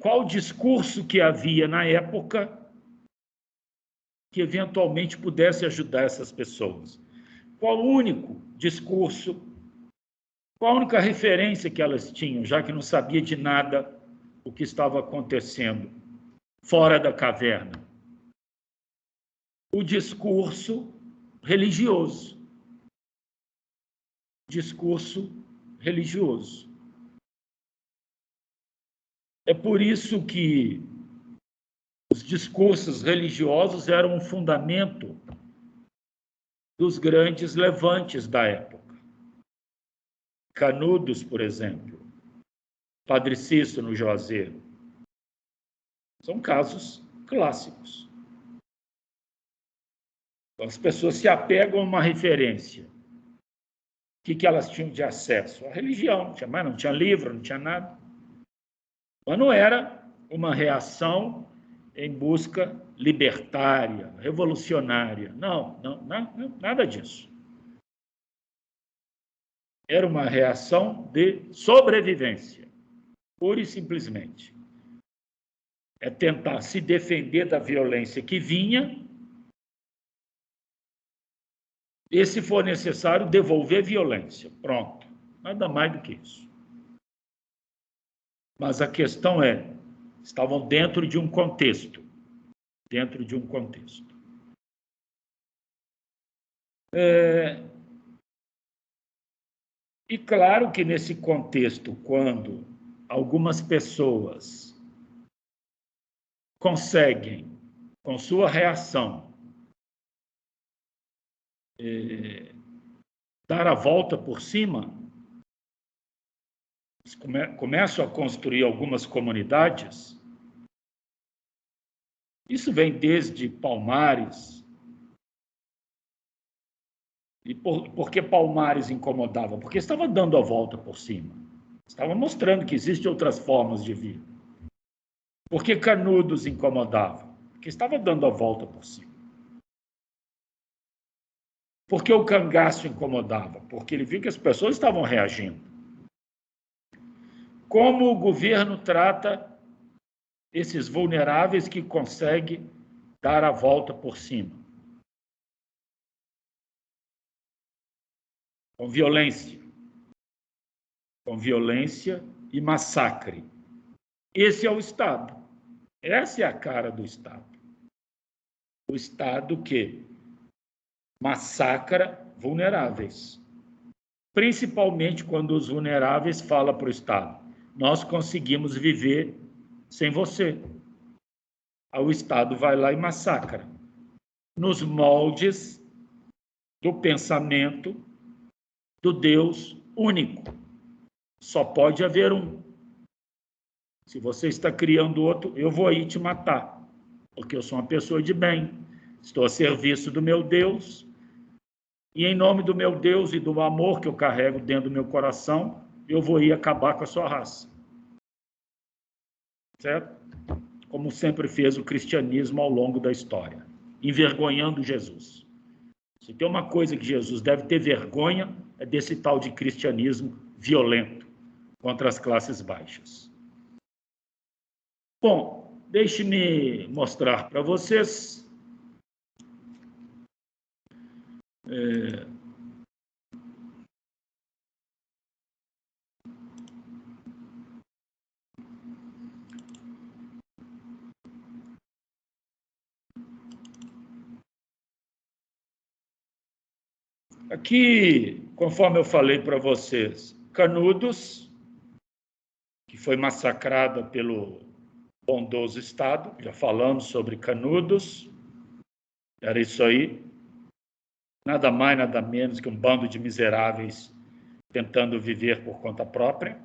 qual o discurso que havia na época que eventualmente pudesse ajudar essas pessoas? Qual o único discurso, qual a única referência que elas tinham, já que não sabia de nada o que estava acontecendo fora da caverna? O discurso religioso. Discurso religioso. É por isso que os discursos religiosos eram um fundamento dos grandes levantes da época. Canudos, por exemplo, Padre Cícero no Juazeiro. São casos clássicos. As pessoas se apegam a uma referência. O que elas tinham de acesso? A religião, não tinha livro, não tinha nada. Mas não era uma reação em busca libertária, revolucionária. Não, nada disso. Era uma reação de sobrevivência, pura e simplesmente. É tentar se defender da violência que vinha e, se for necessário, devolver violência. Pronto. Nada mais do que isso. Mas a questão é, estavam dentro de um contexto. Dentro de um contexto. E claro que nesse contexto, quando algumas pessoas conseguem, com sua reação, dar a volta por cima, começam a construir algumas comunidades. Isso vem desde Palmares. E por que Palmares incomodava? Porque estava dando a volta por cima. Estava mostrando que existem outras formas de vida. Por que Canudos incomodava? Porque estava dando a volta por cima. Por que o cangaço incomodava? Porque ele viu que as pessoas estavam reagindo. Como o governo trata esses vulneráveis que conseguem dar a volta por cima? Com violência. Com violência e massacre. Esse é o Estado. Essa é a cara do Estado. O Estado que massacra vulneráveis. Principalmente quando os vulneráveis falam para o Estado: nós conseguimos viver sem você. Aí o Estado vai lá e massacra. Nos moldes do pensamento do Deus único. Só pode haver um. Se você está criando outro, eu vou aí te matar, porque eu sou uma pessoa de bem, estou a serviço do meu Deus, e em nome do meu Deus e do amor que eu carrego dentro do meu coração, eu vou ir acabar com a sua raça. Certo? Como sempre fez o cristianismo ao longo da história, envergonhando Jesus. Se tem uma coisa que Jesus deve ter vergonha, é desse tal de cristianismo violento contra as classes baixas. Bom, deixe-me mostrar para vocês aqui, conforme eu falei para vocês, Canudos, que foi massacrada pelo bondoso Estado, já falamos sobre Canudos, era isso aí, nada mais, nada menos que um bando de miseráveis tentando viver por conta própria.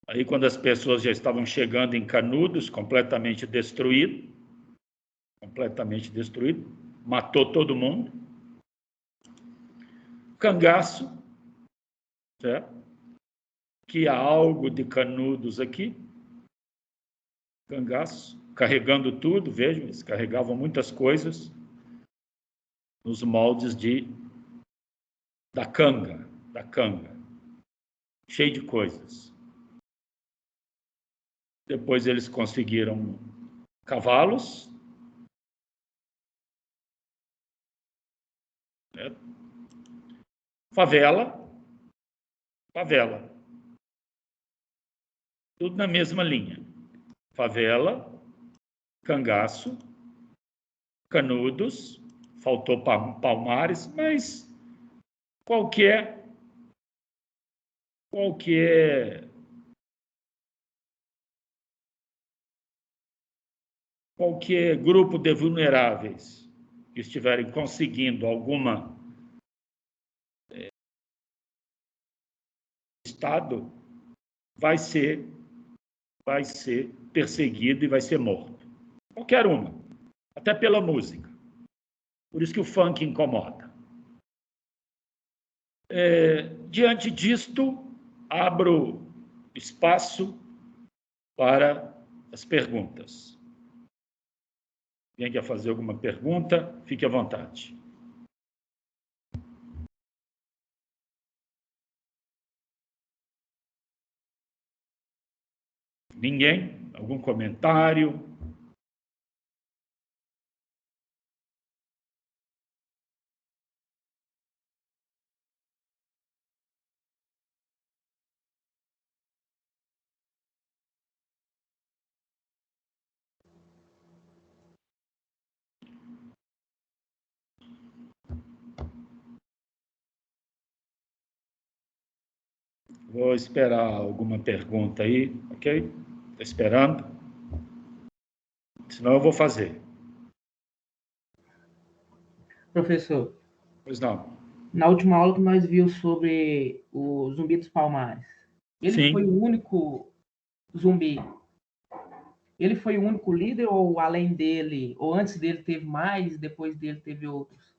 Aí, quando as pessoas já estavam chegando em Canudos, completamente destruído, matou todo mundo. Cangaço, certo? Que há algo de Canudos aqui. Cangaço, carregando tudo, vejam, eles carregavam muitas coisas nos moldes da canga, cheio de coisas. Depois eles conseguiram cavalos, né? Favela, tudo na mesma linha. Favela, cangaço, Canudos, faltou Palmares, mas qualquer grupo de vulneráveis que estiverem conseguindo alguma Estado, vai ser perseguido e vai ser morto. Qualquer uma, até pela música. Por isso que o funk incomoda. Diante disto, abro espaço para as perguntas. Quem quer fazer alguma pergunta, fique à vontade. Ninguém? Algum comentário? Vou esperar alguma pergunta aí, ok? Estou esperando. Senão eu vou fazer. Professor, Pois não. na última aula que nós vimos sobre o Zumbi dos Palmares, ele Sim. foi o único zumbi. Ele foi o único líder ou além dele, ou antes dele teve mais, depois dele teve outros?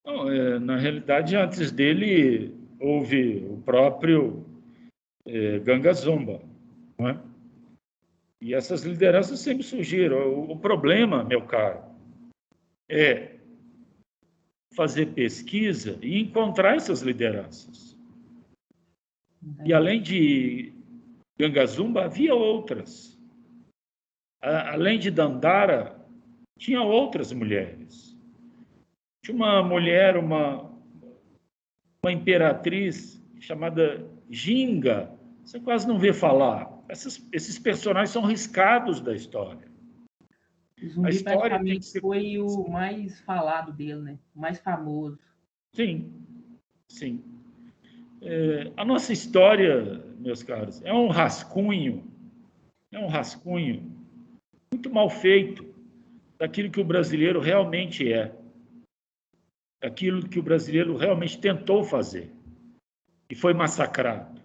Não, na realidade, antes dele houve o próprio Ganga Zumba, não é? E essas lideranças sempre surgiram. O problema, meu caro, é fazer pesquisa e encontrar essas lideranças. E além de Ganga Zumba, havia outras. Além de Dandara, tinha outras mulheres. Tinha uma mulher, uma imperatriz chamada Ginga. Você quase não vê falar. Esses personagens são riscados da história. O Zumbi A história tem praticamente que ser... foi o mais falado dele, né? O mais famoso. Sim, sim. A nossa história, meus caros, é um rascunho muito mal feito daquilo que o brasileiro realmente é, daquilo que o brasileiro realmente tentou fazer e foi massacrado.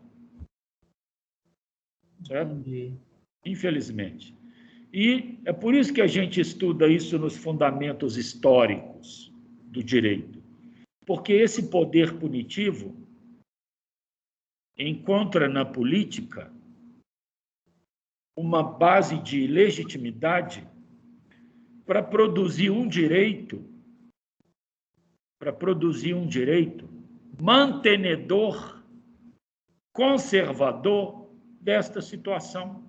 Certo? Entendi. Infelizmente. E é por isso que a gente estuda isso nos fundamentos históricos do direito, porque esse poder punitivo encontra na política uma base de legitimidade para produzir um direito mantenedor, conservador desta situação.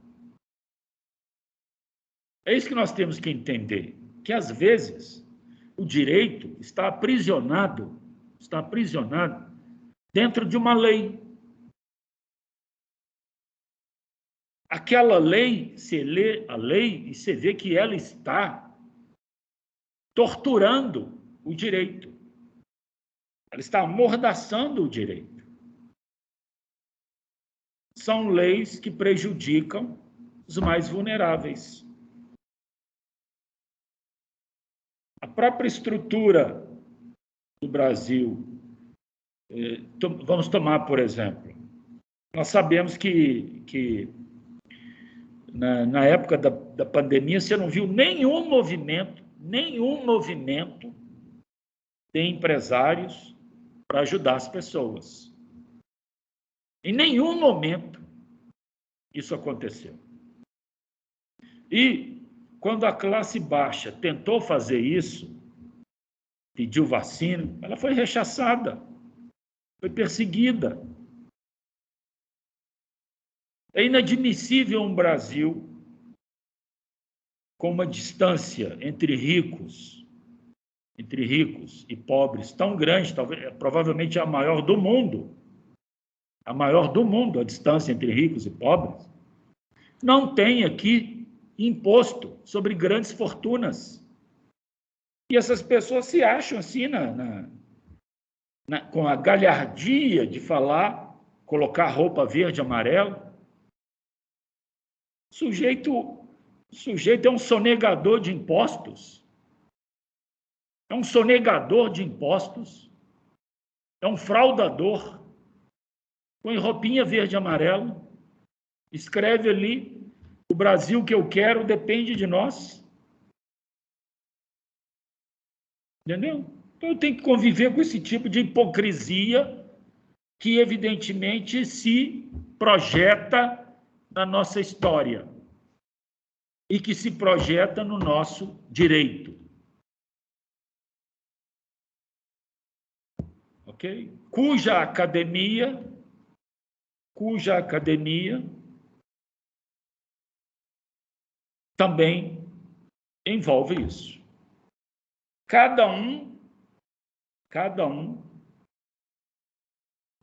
É isso que nós temos que entender, que às vezes o direito está aprisionado dentro de uma lei. Aquela lei, você lê a lei e você vê que ela está torturando o direito. Ela está amordaçando o direito. São leis que prejudicam os mais vulneráveis. A própria estrutura do Brasil, vamos tomar, por exemplo, nós sabemos que na época da pandemia, você não viu nenhum movimento de empresários para ajudar as pessoas. Em nenhum momento isso aconteceu. E quando a classe baixa tentou fazer isso, pediu vacina, ela foi rechaçada, foi perseguida. É inadmissível um Brasil com uma distância entre ricos e pobres tão grande, provavelmente a maior do mundo, a distância entre ricos e pobres, não tem aqui imposto sobre grandes fortunas. E essas pessoas se acham assim, com a galhardia de falar, colocar roupa verde e amarelo. O sujeito é um sonegador de impostos. É um sonegador de impostos. É um fraudador. Põe roupinha verde e amarelo. Escreve ali: o Brasil que eu quero depende de nós. Entendeu? Então eu tenho que conviver com esse tipo de hipocrisia que evidentemente se projeta na nossa história e que se projeta no nosso direito. Ok? Cuja academia também envolve isso. Cada um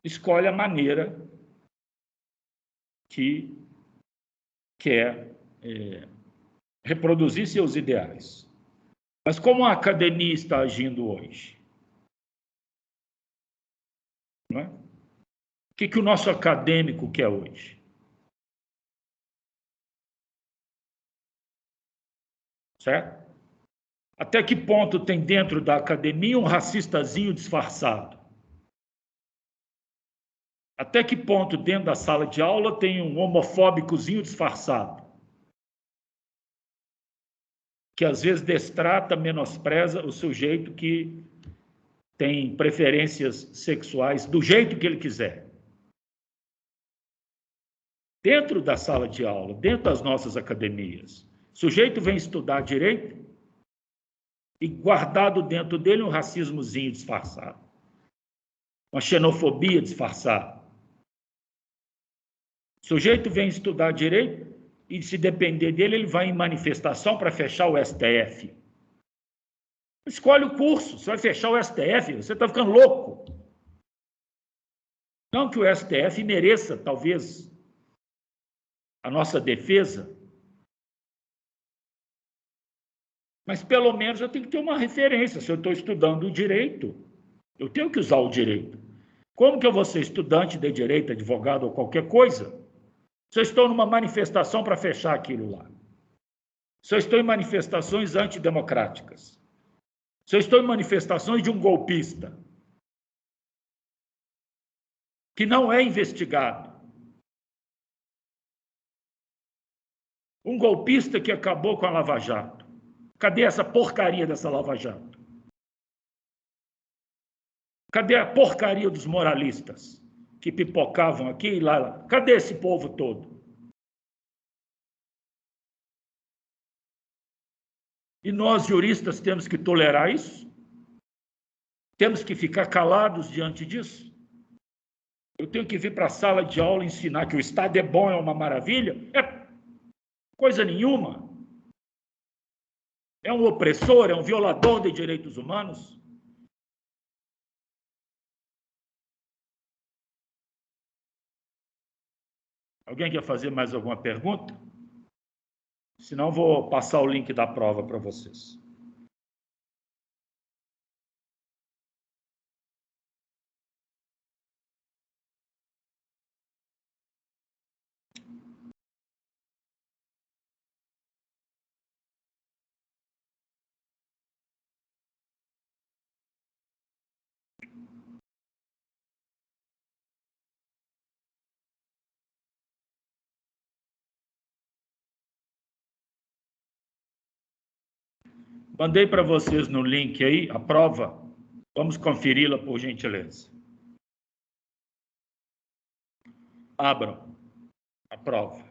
escolhe a maneira que quer reproduzir seus ideais. Mas como a academia está agindo hoje? Não é? O que o nosso acadêmico quer hoje? Certo? Até que ponto tem dentro da academia um racistazinho disfarçado? Até que ponto dentro da sala de aula tem um homofóbicozinho disfarçado? Que às vezes destrata, menospreza o sujeito que tem preferências sexuais do jeito que ele quiser. dentro da sala de aula, dentro das nossas academias. O sujeito vem estudar direito e guardado dentro dele um racismozinho disfarçado, uma xenofobia disfarçada. O sujeito vem estudar direito e, se depender dele, ele vai em manifestação para fechar o STF. Escolhe o curso, você vai fechar o STF, você está ficando louco. Não que o STF mereça, talvez, a nossa defesa, mas pelo menos eu tenho que ter uma referência. Se eu estou estudando o direito, eu tenho que usar o direito. Como que eu vou ser estudante de direito, advogado ou qualquer coisa, se eu estou numa manifestação para fechar aquilo lá? Se eu estou em manifestações antidemocráticas? Se eu estou em manifestações de um golpista que não é investigado? Um golpista que acabou com a Lava Jato. Cadê essa porcaria dessa Lava Jato? Cadê a porcaria dos moralistas que pipocavam aqui e lá? Cadê esse povo todo? E nós, juristas, temos que tolerar isso? Temos que ficar calados diante disso? Eu tenho que vir para a sala de aula ensinar que o Estado é bom, é uma maravilha? É coisa nenhuma. É um opressor, é um violador de direitos humanos? Alguém quer fazer mais alguma pergunta? Senão, vou passar o link da prova para vocês. Mandei para vocês no link aí a prova. Vamos conferi-la, por gentileza. Abram a prova.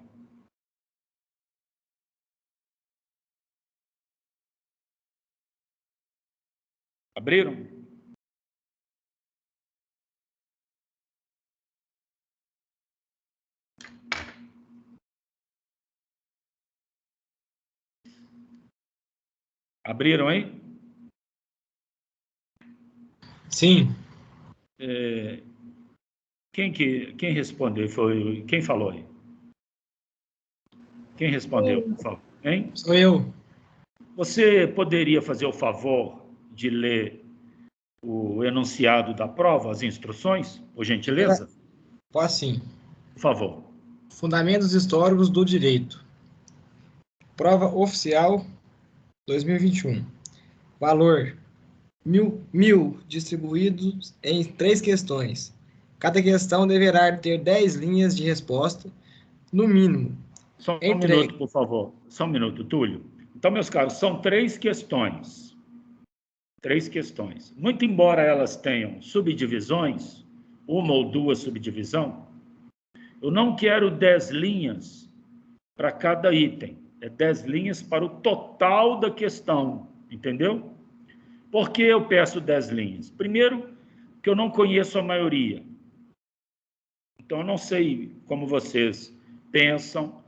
Abriram? Abriram aí? Sim. Quem respondeu? Quem falou aí? Quem respondeu, por favor? Hein? Sou eu. Você poderia fazer o favor de ler o enunciado da prova, as instruções, por gentileza? Posso sim. Por favor. Fundamentos históricos do direito. Prova oficial 2021. Valor: 1.000 distribuídos em 3 questões. Cada questão deverá ter 10 linhas de resposta, no mínimo. Só um minuto, por favor. Só um minuto, Túlio. Então, meus caros, são 3 questões. 3 questões. Muito embora elas tenham subdivisões, 1 ou 2 subdivisões, eu não quero 10 linhas para cada item. É 10 linhas para o total da questão, entendeu? Por que eu peço 10 linhas? Primeiro, que eu não conheço a maioria. Então, eu não sei como vocês pensam,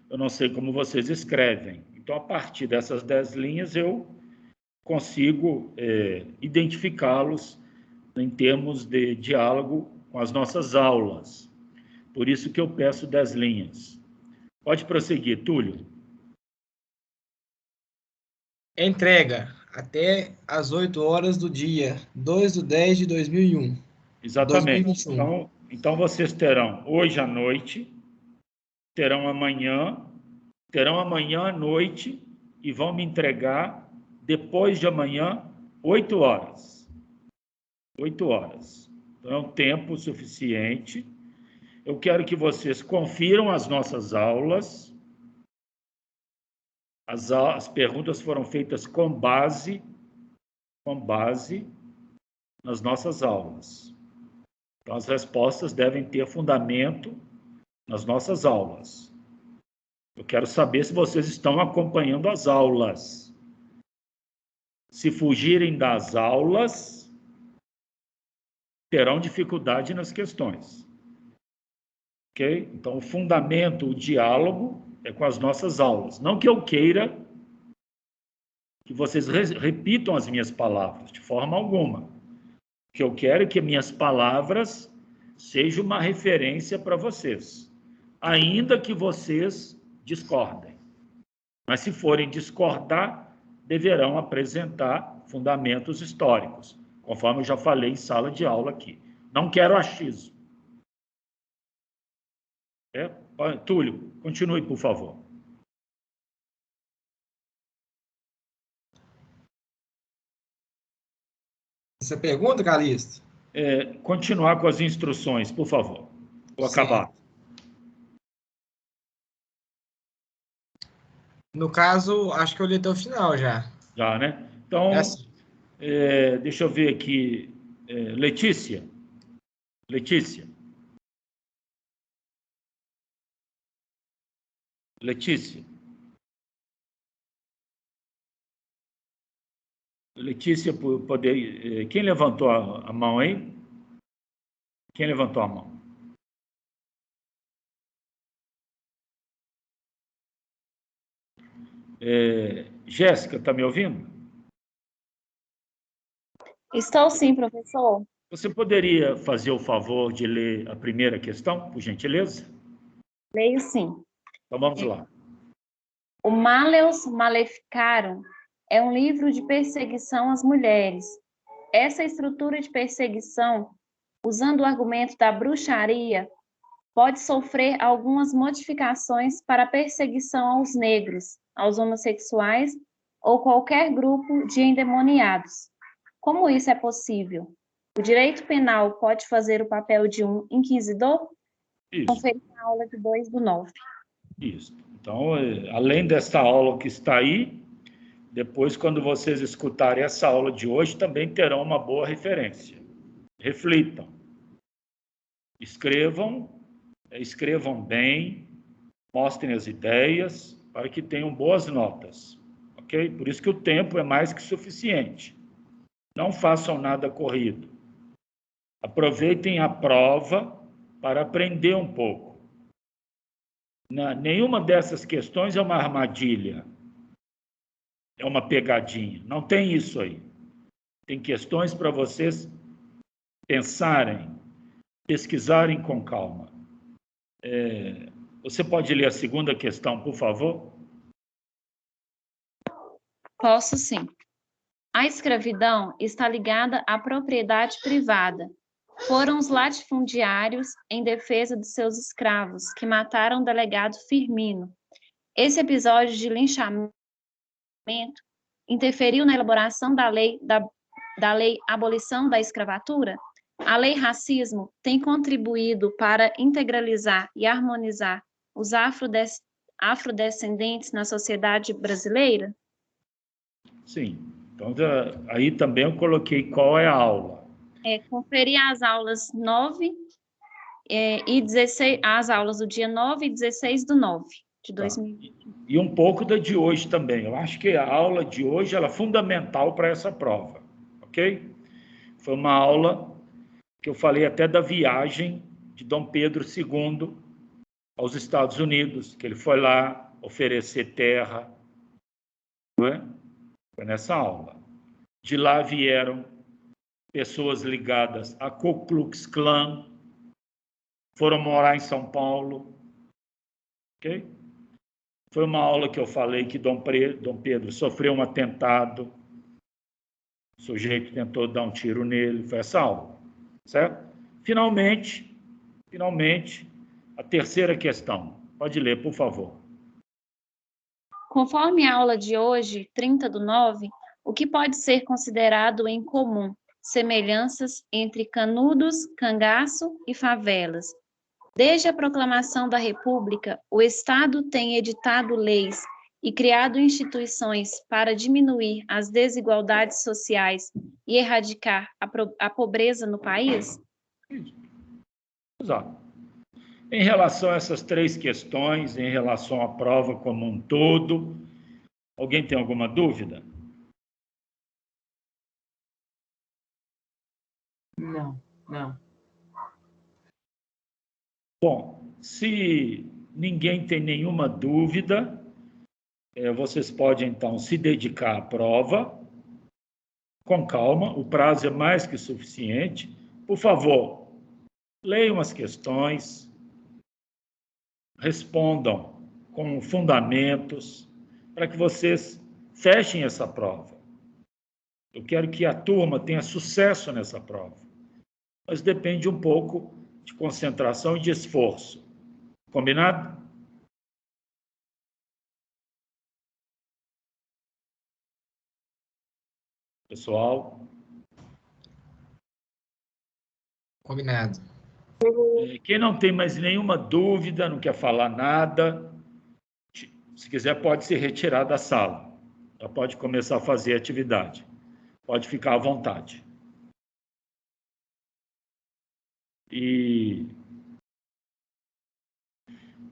eu não sei como vocês escrevem. Então, a partir dessas 10 linhas, eu consigo identificá-los em termos de diálogo com as nossas aulas. Por isso que eu peço 10 linhas. Pode prosseguir, Túlio. Entrega até às 8 horas do dia 2/10/2001. Exatamente. 2021. Então, vocês terão hoje à noite, terão amanhã à noite e vão me entregar depois de amanhã, 8 horas. 8 horas. Então, é um tempo suficiente. Eu quero que vocês confiram as nossas aulas. As perguntas foram feitas com base nas nossas aulas. Então, as respostas devem ter fundamento nas nossas aulas. Eu quero saber se vocês estão acompanhando as aulas. Se fugirem das aulas, terão dificuldade nas questões. Ok? Então, o fundamento, o diálogo, é com as nossas aulas. Não que eu queira que vocês repitam as minhas palavras, de forma alguma. O que eu quero é que minhas palavras sejam uma referência para vocês, ainda que vocês discordem. Mas se forem discordar, deverão apresentar fundamentos históricos, conforme eu já falei em sala de aula aqui. Não quero achismo. Túlio, continue, por favor. Essa pergunta, Calixto? Continuar com as instruções, por favor. Vou acabar. No caso, acho que eu li até o final já. Já, né? Então, deixa eu ver aqui. Letícia. Letícia. Letícia. Letícia, poder... Quem levantou a mão aí? Quem levantou a mão? Jéssica, está me ouvindo? Estou sim, professor. Você poderia fazer o favor de ler a primeira questão, por gentileza? Leio sim. Então vamos lá. O Malleus Maleficarum é um livro de perseguição às mulheres. Essa estrutura de perseguição, usando o argumento da bruxaria, pode sofrer algumas modificações para a perseguição aos negros, aos homossexuais ou qualquer grupo de endemoniados. Como isso é possível? O direito penal pode fazer o papel de um inquisidor? Isso. Conferir na aula de 2/9. Isso. Então, além dessa aula que está aí, depois, quando vocês escutarem essa aula de hoje, também terão uma boa referência. Reflitam. Escrevam bem, mostrem as ideias, para que tenham boas notas. Ok? Por isso que o tempo é mais que suficiente. Não façam nada corrido. Aproveitem a prova para aprender um pouco. Nenhuma dessas questões é uma armadilha, é uma pegadinha. Não tem isso aí. Tem questões para vocês pensarem, pesquisarem com calma. Você pode ler a segunda questão, por favor? Posso sim. A escravidão está ligada à propriedade privada. Foram os latifundiários em defesa de seus escravos que mataram o delegado Firmino. Esse episódio de linchamento interferiu na elaboração da lei Abolição da Escravatura? A lei Racismo tem contribuído para integralizar e harmonizar os afrodescendentes na sociedade brasileira? Sim. Então, aí também eu coloquei qual é a aula. Conferir as aulas 9 e 16, as aulas do dia 9 e 16/9 de 2020. E um pouco da de hoje também. Eu acho que a aula de hoje ela é fundamental para essa prova, ok? Foi uma aula que eu falei até da viagem de Dom Pedro II aos Estados Unidos, que ele foi lá oferecer terra, não é? Foi nessa aula. De lá vieram pessoas ligadas a Ku Klux Klan, foram morar em São Paulo, ok? Foi uma aula que eu falei que Dom Pedro sofreu um atentado, o sujeito tentou dar um tiro nele, foi essa aula, certo? Finalmente, a terceira questão. Pode ler, por favor. Conforme a aula de hoje, 30/9, o que pode ser considerado em comum? Semelhanças entre Canudos, Cangaço e favelas. Desde a proclamação da República, o Estado tem editado leis e criado instituições para diminuir as desigualdades sociais e erradicar a pobreza no país? Exato. Em relação a essas 3 questões, em relação à prova como um todo, alguém tem alguma dúvida? Não, não. Bom, se ninguém tem nenhuma dúvida, vocês podem, então, se dedicar à prova com calma, o prazo é mais que suficiente. Por favor, leiam as questões, respondam com fundamentos, para que vocês fechem essa prova. Eu quero que a turma tenha sucesso nessa prova, mas depende um pouco de concentração e de esforço. Combinado? Pessoal? Combinado. Quem não tem mais nenhuma dúvida, não quer falar nada, se quiser pode se retirar da sala. Já pode começar a fazer a atividade. Pode ficar à vontade.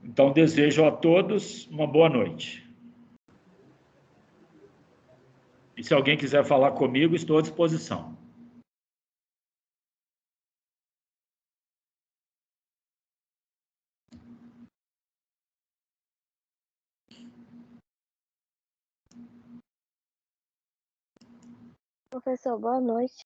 Então, desejo a todos uma boa noite. E se alguém quiser falar comigo, estou à disposição. Professor, boa noite.